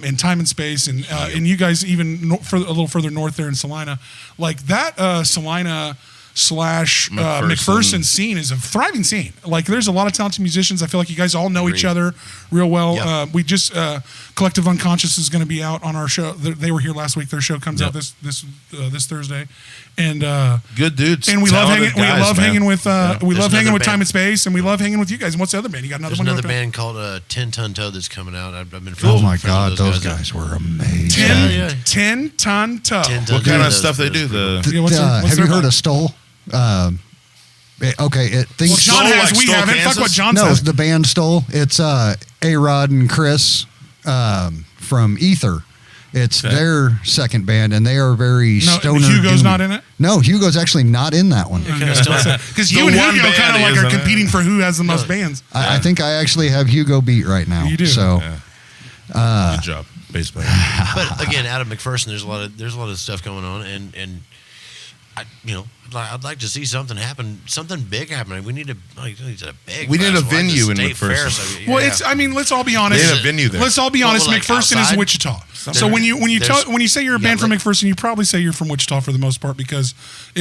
in Time and Space, and you guys even a little further north there in Salina, like that Salina / McPherson scene is a thriving scene. Like there's a lot of talented musicians. I feel like you guys all know each other real well. Yep. We just Collective Unconscious is going to be out on our show. They were here last week. Their show comes out Yep. this Thursday, and Good dudes. and we love talented hanging. We guys, love man. hanging with. We There's love hanging another with Time band. and Space, and we love hanging with you guys. And what's the other band? You got another There's one? another you wrote down? band called 10 Ton Toe that's coming out. I've been Oh my friends God, with those guys were amazing. 10, Yeah. 10 ton toe. 10 Ton What Toe kind of does- stuff they does do? pretty The Yeah, what's Have their you heard vibe? of Stoll? Okay, it Well, thinks John Stoll, has. like We Stoll, haven't. Fuck Kansas? what John no, says. the band Stoll. It's A-Rod and Chris from Ether, It's their second band, and they are very stoner. Hugo's doomy. not in it? No, Hugo's actually not in that one. Because you and Hugo kind of like are competing for who has the most bands. I think I actually have Hugo beat right now. You do. So, Good job, bass player. But again, out of McPherson, there's a lot of stuff going on, and I'd like to see something happen, something big happening. We need a big. We need a festival, like the venue in State McPherson. Fair, so, Well, yeah. let's all be honest. They had a venue there. Let's all be honest. like McPherson is outside? Wichita. So when you say you're a band from like- McPherson, you probably say you're from Wichita for the most part because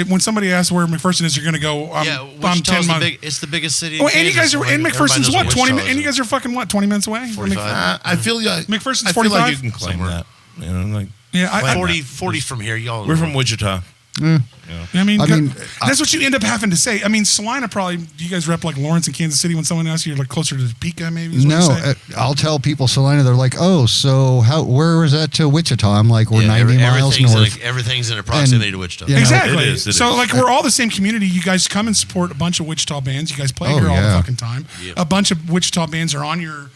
when somebody asks where McPherson is, you're going to go. I'm Wichita's 10 miles. it's the biggest city. In Oh, and you guys Kansas, are like, in everybody McPherson's knows what 20? Wichita is. And you guys are fucking what 20 minutes away? 45. I feel like McPherson's I feel like 45? you can claim Somewhere. that. You know, like Yeah, 40 from here. Y'all. we're from Wichita. I mean, mean, that's what you end up having to say. I mean, Salina probably. Do you guys rep like Lawrence and Kansas City? When someone asks you, you're like closer to Topeka, maybe. Is what you no, say? I'll tell people Salina. They're like, "Oh, so where was that to Wichita?" I'm like, "We're 90 miles north." Everything's in a proximity to Wichita. Yeah. Exactly. It is. So, like, we're all the same community. You guys come and support a bunch of Wichita bands. You guys play Oh, here all the yeah. fucking time. Yep. A bunch of Wichita bands are on your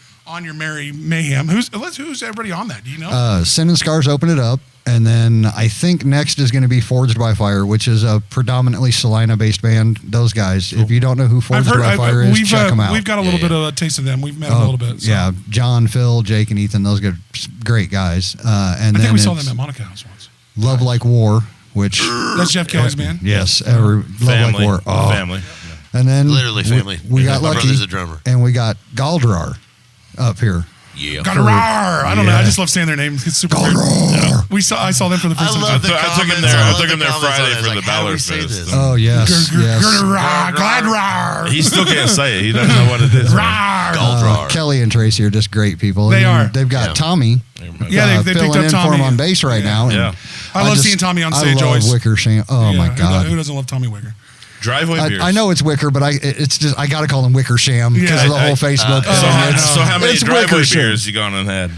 Merry Mayhem. Who's everybody on that? Do you know? Sin and Scars open it up, and then I think next is going to be Forged by Fire, which is a predominantly Salina-based band. Those guys, if you don't know who Forged by Fire is, check them out. We've got a little bit of a taste of them. We've met them a little bit. So. Yeah, John, Phil, Jake, and Ethan, those are great guys. And I then think we saw them at Monica House once. Love Like War, which That's Jeff Kelly's band. yes, Love Like Family. War. Oh. Family. And then Literally family. We got My lucky, brother's a drummer. and we got Galdrar up here. Yeah. Got a rawr. I don't know. I just love saying their names. It's super weird. I saw them for the first time. love the I took him comments. there. I I love took him the there comments Friday on it. for Like, the how do we Ballard say Fest. this? Oh yes, yes. Glad rawr. He still can't say it. He doesn't know what it is. Rawr. Galdrar. Kelly and Tracy are just great people. They And are. They've got Yeah. Tommy. Yeah, they filling picked up in Tommy. for him on bass right now. And Yeah. I love seeing Tommy on stage I love always. Wickersham. Oh Yeah, my Who god. doesn't love Tommy Wicker? Driveway beers. I know it's Wicker, but it's just I got to call him Wickersham because Yeah, of the whole Facebook thing. So how many It's driveway Wickersham. beers you gone and had?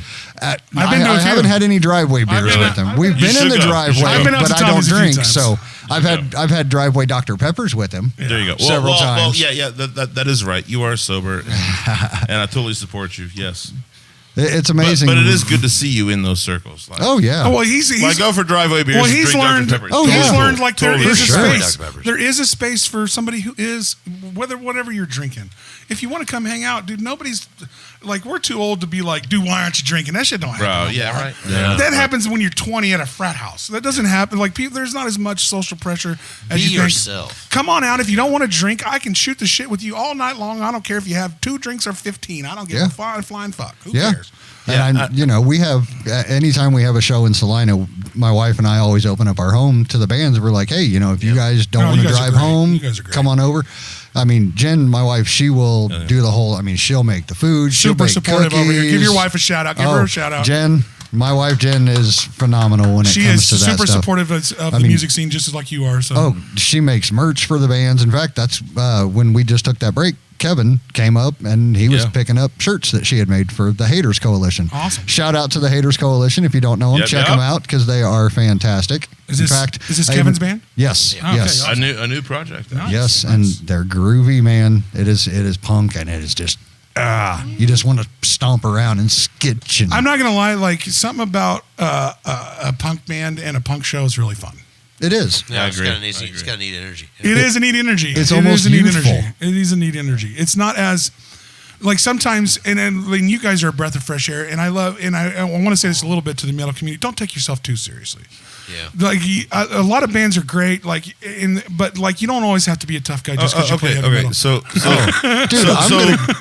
I've been to a I few. haven't had any driveway beers been- with them. I've We've been- been in You the should go. driveway, I've been out but to I don't Tommy's a few drink. times. So I've had driveway Dr. Peppers with him. There you go. Several times. Well, yeah, that is right. You are sober, and I totally support you. Yes, It's amazing. but it is good to see you in those circles. Like, Oh yeah. Oh, well, he's like go for driveway beers. well, and he's drink learned. Dr. Peppers. Oh, He's yeah. learned like there Totally is a sure. space. Dr. Peppers. There is a space for somebody who is whatever you're drinking. If you want to come hang out, dude, nobody's like we're too old to be like, dude, why aren't you drinking? That shit don't happen. Bro, no yeah, more. right. Yeah. That happens when you're 20 at a frat house. That doesn't happen. Like people, there's not as much social pressure as Be you think. yourself. Come on out. If you don't want to drink, I can shoot the shit with you all night long. I don't care if you have 2 drinks or 15. I don't give Yeah. a flying fuck. Who Yeah. cares? And we have anytime we have a show in Salina, my wife and I always open up our home to the bands. We're like, hey, if you guys don't No, want you to guys are drive great. home, You guys are great. come on over. I mean, Jen, my wife, she will do the whole. I mean, she'll make the food. She'll Super bake supportive cookies. over here. Give your wife a shout out. Give her a shout out. Jen, my wife Jen is phenomenal when it She comes is to that super stuff. supportive of the mean- music scene, just as like you are. So. Oh, she makes merch for the bands. In fact, that's when we just took that break. Kevin came up and he was Yeah. picking up shirts that she had made for the Haters Coalition. Awesome. Shout out to the Haters Coalition. If you don't know them, Yep, check yep. them out because they are fantastic. Is In this- fact, is this I Kevin's even- band? Yes, Okay, yes, awesome. A new project. Nice. yes, and they're groovy, man. It is punk and it is just you just want to stomp around and skitch and I'm not gonna lie, like something about a punk band and a punk show is really fun. it is. Yeah, I it's agree. got an I easy. agree. It's got a neat energy. It is a neat energy. It's It almost is a neat youthful. energy. It is a neat energy. It's not as like sometimes, and then you guys are a breath of fresh air. And I want to say this a little bit to the metal community. Don't take yourself too seriously. Yeah. Like a lot of bands are great, like but like you don't always have to be a tough guy just because you play heavy metal. So Dude,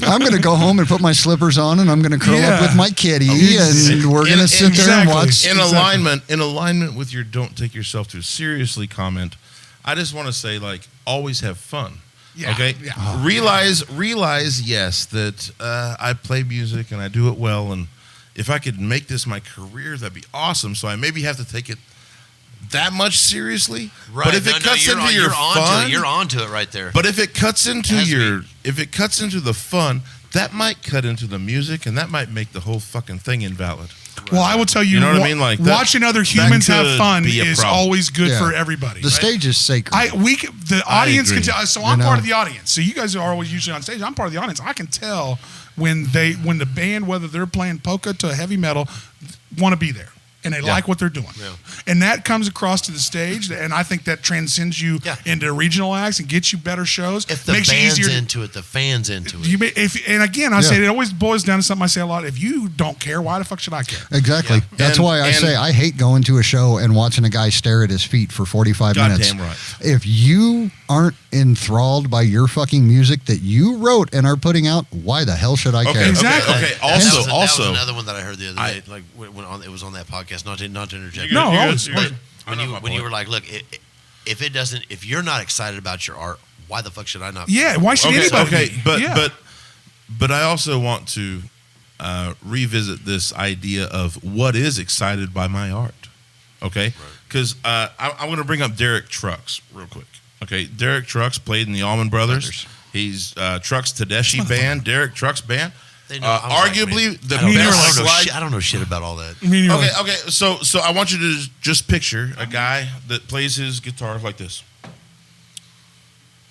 I'm gonna go home and put my slippers on and I'm gonna curl Yeah. up with my kitty and we're gonna sit there and watch. in alignment with your "don't take yourself too seriously" comment. I just want to say, like, always have fun. Yeah, Okay. yeah. Realize, yes, that I play music and I do it well, and if I could make this my career, that'd be awesome. So I maybe have to take it that much seriously. Right. But if it cuts into your fun, you're onto it right there. but if it cuts into Has to if it cuts into the fun, that might cut into the music, and that might make the whole fucking thing invalid. Well, I will tell you, You know what I mean? Like that- watching other that humans have could fun be a is problem. always good Yeah. for everybody. The stage is sacred. The audience can agree. tell. So I'm You part know? of the audience. So you guys are always usually on stage. I'm part of the audience. I can tell when the band, whether they're playing polka to heavy metal, want to be there. and they like what they're doing. Yeah. And that comes across to the stage, and I think that transcends you into regional acts and gets you better shows. If the band's into it, the fans into it. And again, I say it always boils down to something I say a lot. If you don't care, why the fuck should I care? Exactly. Yeah. That's why I say I hate going to a show and watching a guy stare at his feet for 45 minutes. Goddamn right. If you aren't enthralled by your fucking music that you wrote and are putting out, why the hell should I care? Exactly. Okay. That Also, was another one that I heard the other day. Like when it was on that podcast. Not to interject. No, always. When you were like, look, if you're not excited about your art, why the fuck should I not? Yeah. Why should anybody? Okay. But I also want to revisit this idea of what is excited by my art. Okay, because I'm going to bring up Derek Trucks real quick. Okay, Derek Trucks played in the Allman Brothers. He's Trucks Tedeschi band, Derek Trucks band. Arguably the best. I don't know shit about all that. Okay. So I want you to just picture a guy that plays his guitar like this.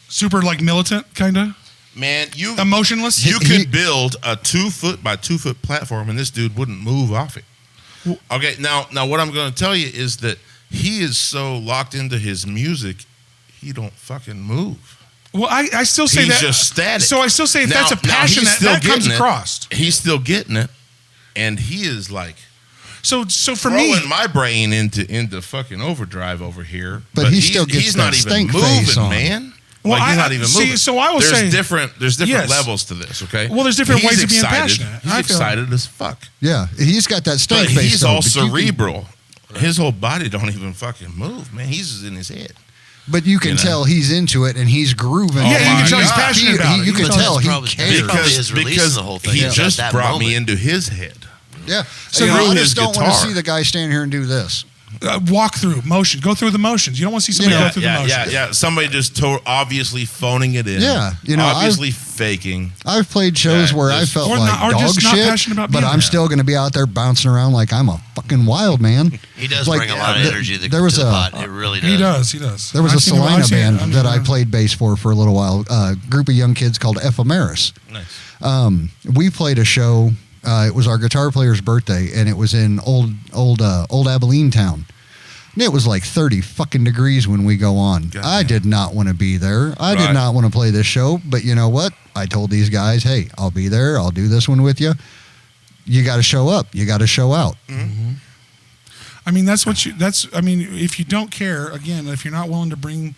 Super like militant, kind of. Man, emotionless. You could build a 2 foot by 2 foot platform, and this dude wouldn't move off it. Okay, now what I'm going to tell you is that he is so locked into his music, he don't fucking move. Well, I still say he's that. Just static. So I still say if that's a passion that comes across. He's still getting it, and he is like so for me, throwing my brain into fucking overdrive over here. But he still gets he's that not even stink moving, face on. man. Well, he's not even moving. So I will say there's different yes. levels to this. Okay. Well, there's different ways of being passionate. He's excited as fuck. Yeah, he's got that stink face. He's all cerebral. His whole body don't even fucking move, man. He's in his head. But you can tell he's into it and he's grooving. Yeah, you can tell he's passionate about it. You can tell he cares. Because the whole thing. He just brought me into his head. Yeah. So I just don't want to see the guy stand here and do this. Walk through motion. Go through the motions. You don't want to see somebody go through the motions. Yeah. Somebody just obviously phoning it in. Yeah. Obviously faking. I've played shows where I felt like dog shit, but I'm still going to be out there bouncing around like I'm a fucking wild man. He does bring a lot of energy to the pot. It really does. He does. There was a Salina band that I played bass for a little while. A group of young kids called Ephemeris. Nice. We played a show. It was our guitar player's birthday, and it was in old Abilene town. And it was like 30 fucking degrees when we go on. I did not want to be there. I did not want to play this show. But you know what? I told these guys, hey, I'll be there. I'll do this one with you. You got to show up. You got to show out. Mm-hmm. I mean, if you don't care, again, if you're not willing to bring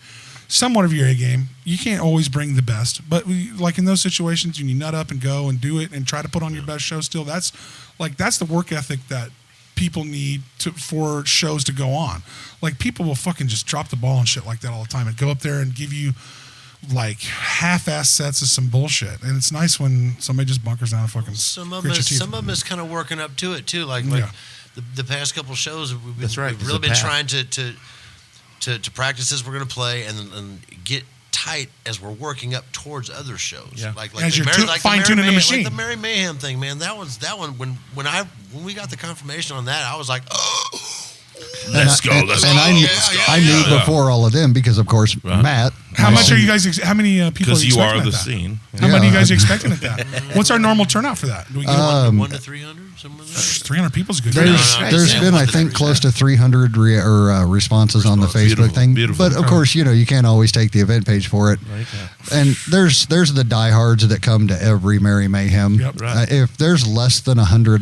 somewhat of your A game, you can't always bring the best. But like in those situations, when you nut up and go and do it and try to put on your best show still, that's the work ethic that people need for shows to go on. Like, people will fucking just drop the ball and shit like that all the time and go up there and give you like half-ass sets of some bullshit. And it's nice when somebody just bunkers down and fucking some of them is kind of working up to it too. Like the past couple shows, we've really been trying to practice as we're going to play and get tight as we're working up towards other shows. Yeah. Like as you're fine-tuning the machine. Like the Merry Mayhem thing, man. That one. When we got the confirmation on that, I was like, oh. Let's go. I knew before all of them because, of course, Matt. How much are you guys? How many people? Because you are the that? Scene. How many are you guys expecting at that? What's our normal turnout for that? Do we get 1 to 300? 300 people's a good. There's been, I think, close to 300 responses on the Facebook thing. Beautiful. But of course, you can't always take the event page for it. Right. And there's the diehards that come to every Merry Mayhem. Yep. If there's less than 100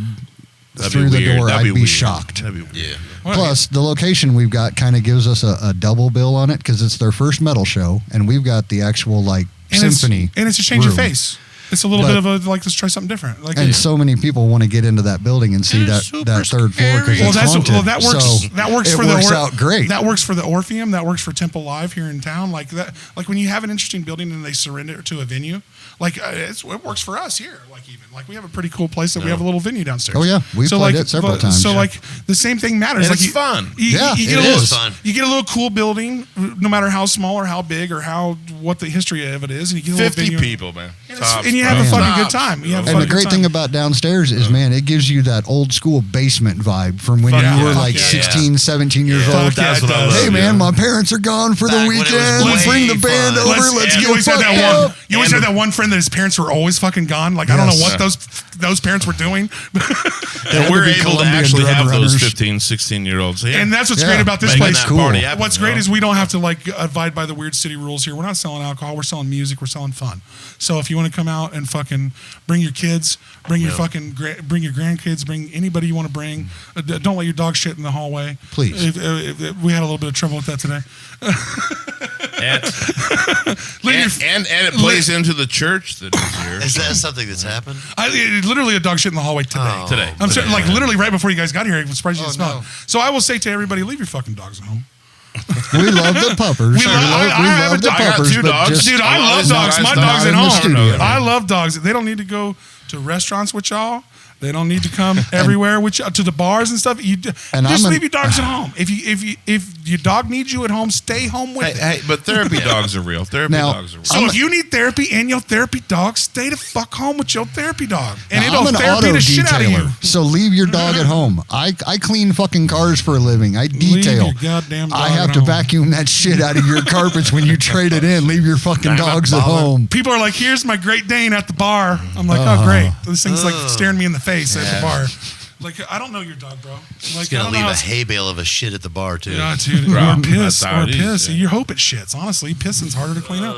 through the door, I'd be shocked. Yeah. Plus, the location we've got kind of gives us a double bill on it because it's their first metal show, and we've got the actual symphony. And it's a change of face. It's a little bit of a let's try something different. So many people want to get into that building and see that third floor because it's haunted. That works. So that works it for works the out great. That works for the Orpheum. That works for Temple Live here in town. Like that. Like when you have an interesting building and they surrender it to a venue. Like it works for us here. Like we have a pretty cool place that we have a little venue downstairs. Oh yeah, we've played it several times. So the same thing matters. And it's fun. You is fun. You get a little cool building, no matter how small or how big or what the history of it is, and you get a 50 little venue. people, man. And Stop, and you have a stop. fucking good time. You have a And the fucking great good thing time. about downstairs is, man, it gives you that old school basement vibe from when Fuck you yeah. were Fuck like yeah. 16, 17 years Yeah. old. Fuck yeah, That's it what I does. love. Hey, man, my parents are gone for the Back when it was weekend. way Bring the band fun. over. Let's you get always had fucked that one. up. You always And- had that one friend that his parents were always fucking gone. Like I don't know Yes. what those parents were doing. And we're to be able to Colombian actually drug have those runners. 15, 16-year-olds. Yeah. And that's what's Yeah. great about this Making place. that cool. party happen, What's you great know? is we don't have to like abide by the weird city rules here. We're not selling alcohol. We're selling music. We're selling fun. So if you want to come out and fucking bring your kids, bring your fucking bring your grandkids, bring anybody you want to bring. Don't let your dog shit in the hallway. Please. If we had a little bit of trouble with that today. and it plays into the church that is here. Is that something that's happened? Literally a dog shit in the hallway today. Oh. Today. I'm saying, like literally right before you guys got here. I'm surprised you didn't smell no. it. So I will say to everybody, leave your fucking dogs at home. We love the puppers. We love- I have love a the dog. I got puppers, two but dogs. just- Dude, I Oh, love this dogs. guy's My not dog's in at the home. studio. I love dogs. They don't need to go to restaurants with y'all. They don't need to come everywhere with you, to the bars and stuff. And Just I'm leave your dogs at home. If your dog needs you at home, stay home with it. Hey, but therapy dogs are real. Therapy Now, dogs are real. So if you need therapy and your therapy dog, stay the fuck home with your therapy dog, and Now, it'll I'm an therapy auto the shit out of you. detailer, so leave your dog at home. I clean fucking cars for a living. I detail. your goddamn dog I have at to home. vacuum that shit out of your carpets when you trade it in. Leave your fucking dogs at home. People are like, "Here's my Great Dane at the bar." I'm like, "Oh, great!" This thing's like staring me in the face at the bar. Like, I don't know your dog, bro. Like, He's gonna I don't leave know a how- hay bale of a shit at the bar too. Yeah, dude, Bro, or piss, that's how or it is, piss. yeah. You hope it shits. Honestly, pissing's harder to clean up.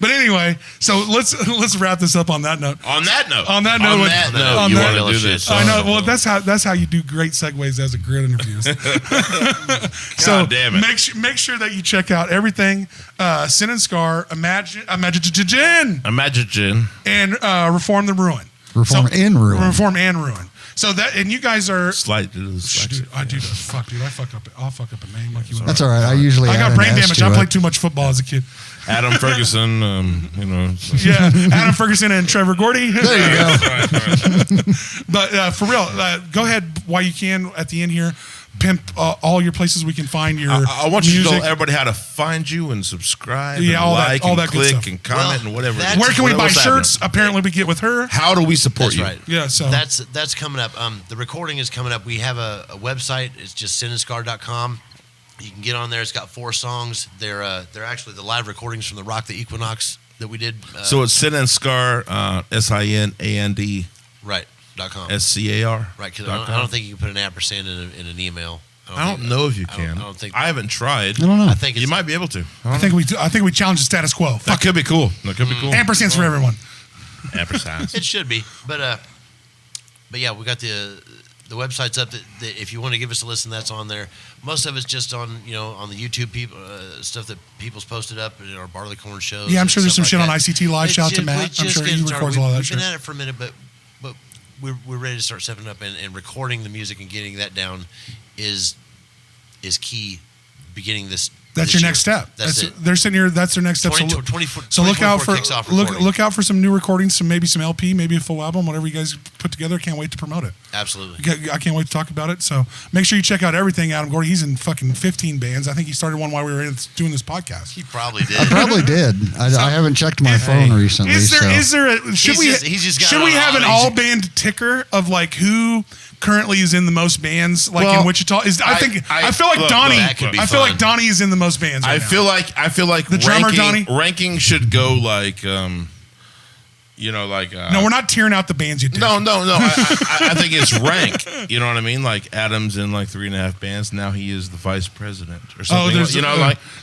But anyway, so let's wrap this up on that note. On that note, On that note, you that- want to do this? I know. Well, that's how you do great segues as a grid interviews. So God damn it. make sure that you check out everything. Sin and Scar, Imagine, and Reform the Ruin. Reform and Ruin. Reform and Ruin. So that, and you guys are. Slight to the Dude, dyslexic. I do. Fuck, dude. I'll fuck up a name like you. That's all right. I usually I add got an brain S damage. to I it. played too much football as a kid. Adam Ferguson, so- Yeah, Adam Fergason and Trevor Gordy. There you go. But for real, go ahead while you can at the end here. Pimp all your places we can find your I want you music. to tell everybody how to find you and subscribe, Yeah, and all that- like, all and that good click, stuff. and comment, Well, and whatever. that's- Where can we buy What's happening? shirts? Apparently, we get with her. How do we support That's you? right. Yeah, so That's coming up. The recording is coming up. We have a website. It's just sinandscar.com. You can get on there. It's got 4 songs. They're actually the live recordings from the Rock the Equinox that we did. So it's Sin and Scar, SINAND right. .com. SCAR. Right, because I don't think you can put an ampersand in an email. I don't know if you can. I don't think. I haven't tried. I don't know. I think it's, You might be able to. I think we challenge the status quo. That Fuck could be cool. That could be cool. ampersands for everyone. Ampersand. It should be, but yeah, we got the website's up. That if you want to give us a listen, that's on there. Most of it's just on on the YouTube people stuff that people's posted up in our Barleycorn shows. Yeah, I'm and sure there's some stuff shit like on that. ICT Live. It's Shout out to just- Matt. we're I'm just sure getting he started. records a lot of that We've shit. been at it for a minute, but we're ready to start stepping up and recording the music and getting that down is key. Beginning this. That's this your year. next step. That's it. They're sitting here. That's their next step. 2024 So look out for kicks off recording. look out for some new recordings, maybe some LP, maybe a full album, whatever you guys put together. Can't wait to promote it. Absolutely. I can't wait to talk about it. So make sure you check out everything. Adam Gordy, he's in fucking 15 bands. I think he started one while we were doing this podcast. He probably did. I probably did. I haven't checked my phone recently. Is there a should He's just got should it we on have an all. all band ticker of like who currently is in the most bands like Well, in Wichita? I feel like look, Donnie. that could be I feel fun. like Donnie is in the most bands. Right I now. feel like The drummer, ranking should go like no, No, we're not tearing out the bands you did. No. I think it's rank. You know what I mean? Like Adam's in like 3.5 bands. Now he is the vice president or something. there's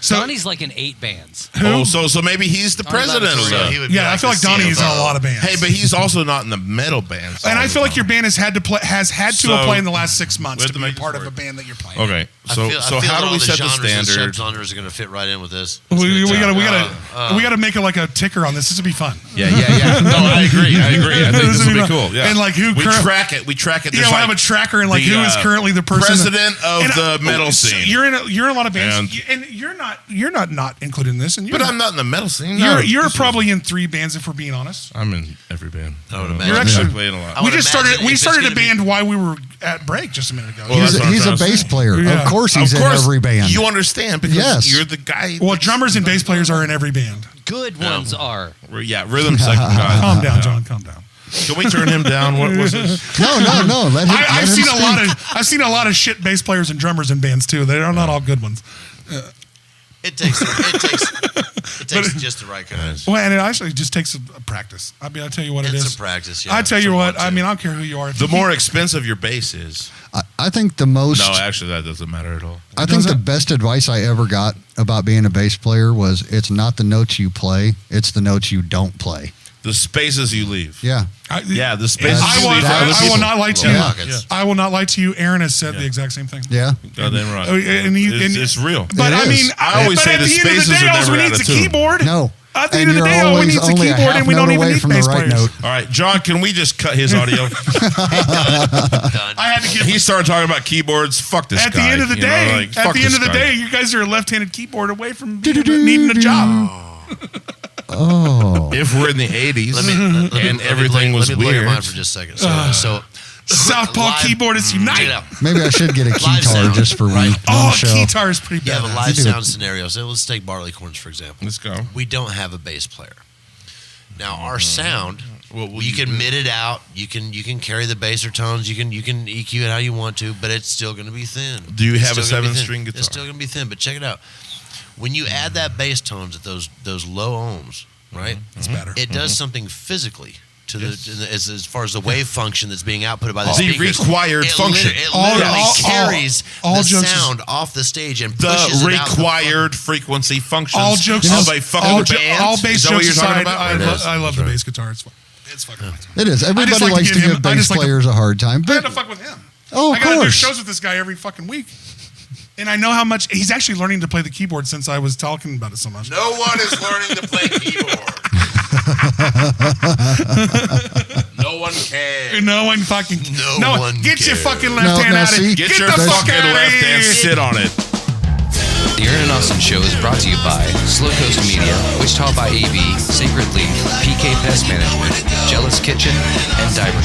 so Donnie's like in 8 bands. so maybe he's the president. Donnie's Of not a the- He would be yeah, I feel like the Donnie is in a CFO. lot of bands. Hey, but he's also not in the metal bands. and all I the feel like time. your band has had to So, play in the last 6 months we have to to be a make this part of work. a band that you're playing. Okay, so I feel how do all we set the genres and standard? subgenres are going to fit right in with this. We gotta Uh, we gotta make it like a ticker on this. This would be fun. Yeah. No, I agree. I think this will be cool. Yeah, And like who we current- track it. Yeah, There's we'll have a like tracker and like the, who is currently the person president of And, the metal so scene. You're in a lot of bands, And- and you're not included in this. And you're But not, I'm not in the metal scene. No, You're this is- probably in 3 bands if we're being honest. I'm in every band. I would You know, imagine. You're actually- I play in a lot. I We would just imagine started. We if it's started a gonna be- band while we were at break just a minute ago. Well, Yeah. that's what I'm He's a trying to bass say. player. Yeah. Of course, he's Of in course, every band. You understand because Yes. you're the guy. Well, drummers and bass players are in every band. good ones are. Yeah, rhythm section guys. Calm down, John. Calm down. Can we turn him down? What was this? No. Let him, I've let him I've seen a lot of shit bass players and drummers in bands too. They're not all good ones. It takes just the right kind. Well, and it actually just takes a practice. I mean, I'll tell you what it is. It's a practice, yeah. I tell you Someone what. I too. mean, I don't care who you are. If The you more expensive your bass is. I think the most. No, actually, that doesn't matter at all. I think the best advice I ever got about being a bass player was it's not the notes you play, it's the notes you don't play. The spaces you leave. Yeah. The spaces I you leave for other will people. not lie to Little you. pockets. I will not lie to you. Aaron has said the exact same thing. Yeah. Goddamn right. And It's real. But It I is. mean, I always say at the the end of the spaces day, are all never we out need of is a tune. keyboard. No. At the And end of the you're day, all we always need is a only a keyboard, half and we note don't even away need from the bass right players. note. All right, John, can we just cut his audio? Done. I had to give. He started talking about keyboards. Fuck this At guy. the end of the You know, day, like, at fuck the end this of the guy. day, you guys are a left-handed keyboard away from needing a job. Oh. If we're in the 80s and everything was let me blow your weird. mind for just a second. So Southpaw live- keyboardists unite. check it out. Maybe I should get a Live guitar sound, just for right? one Oh, show. guitar is pretty You have a bad. live You do. sound scenario. So let's take Barleycorns, for example. Let's go. We don't have a bass player. Now our sound, What will you you can do? mid it out. You can carry the bass or tones. You can EQ it how you want to, but it's still going to be thin. Do you It's have a still gonna be 7-string thin. guitar? It's still going to be thin, but check it out. When you add that bass tones at those low ohms, right? It's better. It does something physically to as far as the wave function that's being output by the The speakers. required function. It All- literally all- carries all the jokes sound off the stage and pushes The it out the required frequency functions All jokes, of a fucking band. all bass Is that what jokes you're talking aside, about? I love the bass guitar. It's fun. It's fucking awesome. It is. Everybody like to likes to give him- give I bass just like to- players a hard time. I had But, to fuck with him. oh, I of got to do course. shows with this guy every fucking week. And I know how much he's actually learning to play the keyboard since I was talking about it so much. No one is learning to play keyboard. No one cares. No one fucking. No one Get your cares. fucking left hand no, out of see? it. Get Get your the fuck fucking out of left hand, here. sit on it. The Aaron and Austin Show is brought to you by Slow Coast Media, Wichita by AB, Sacred Leaf, PK Pest Management, JEllis Kitchen, and Diaper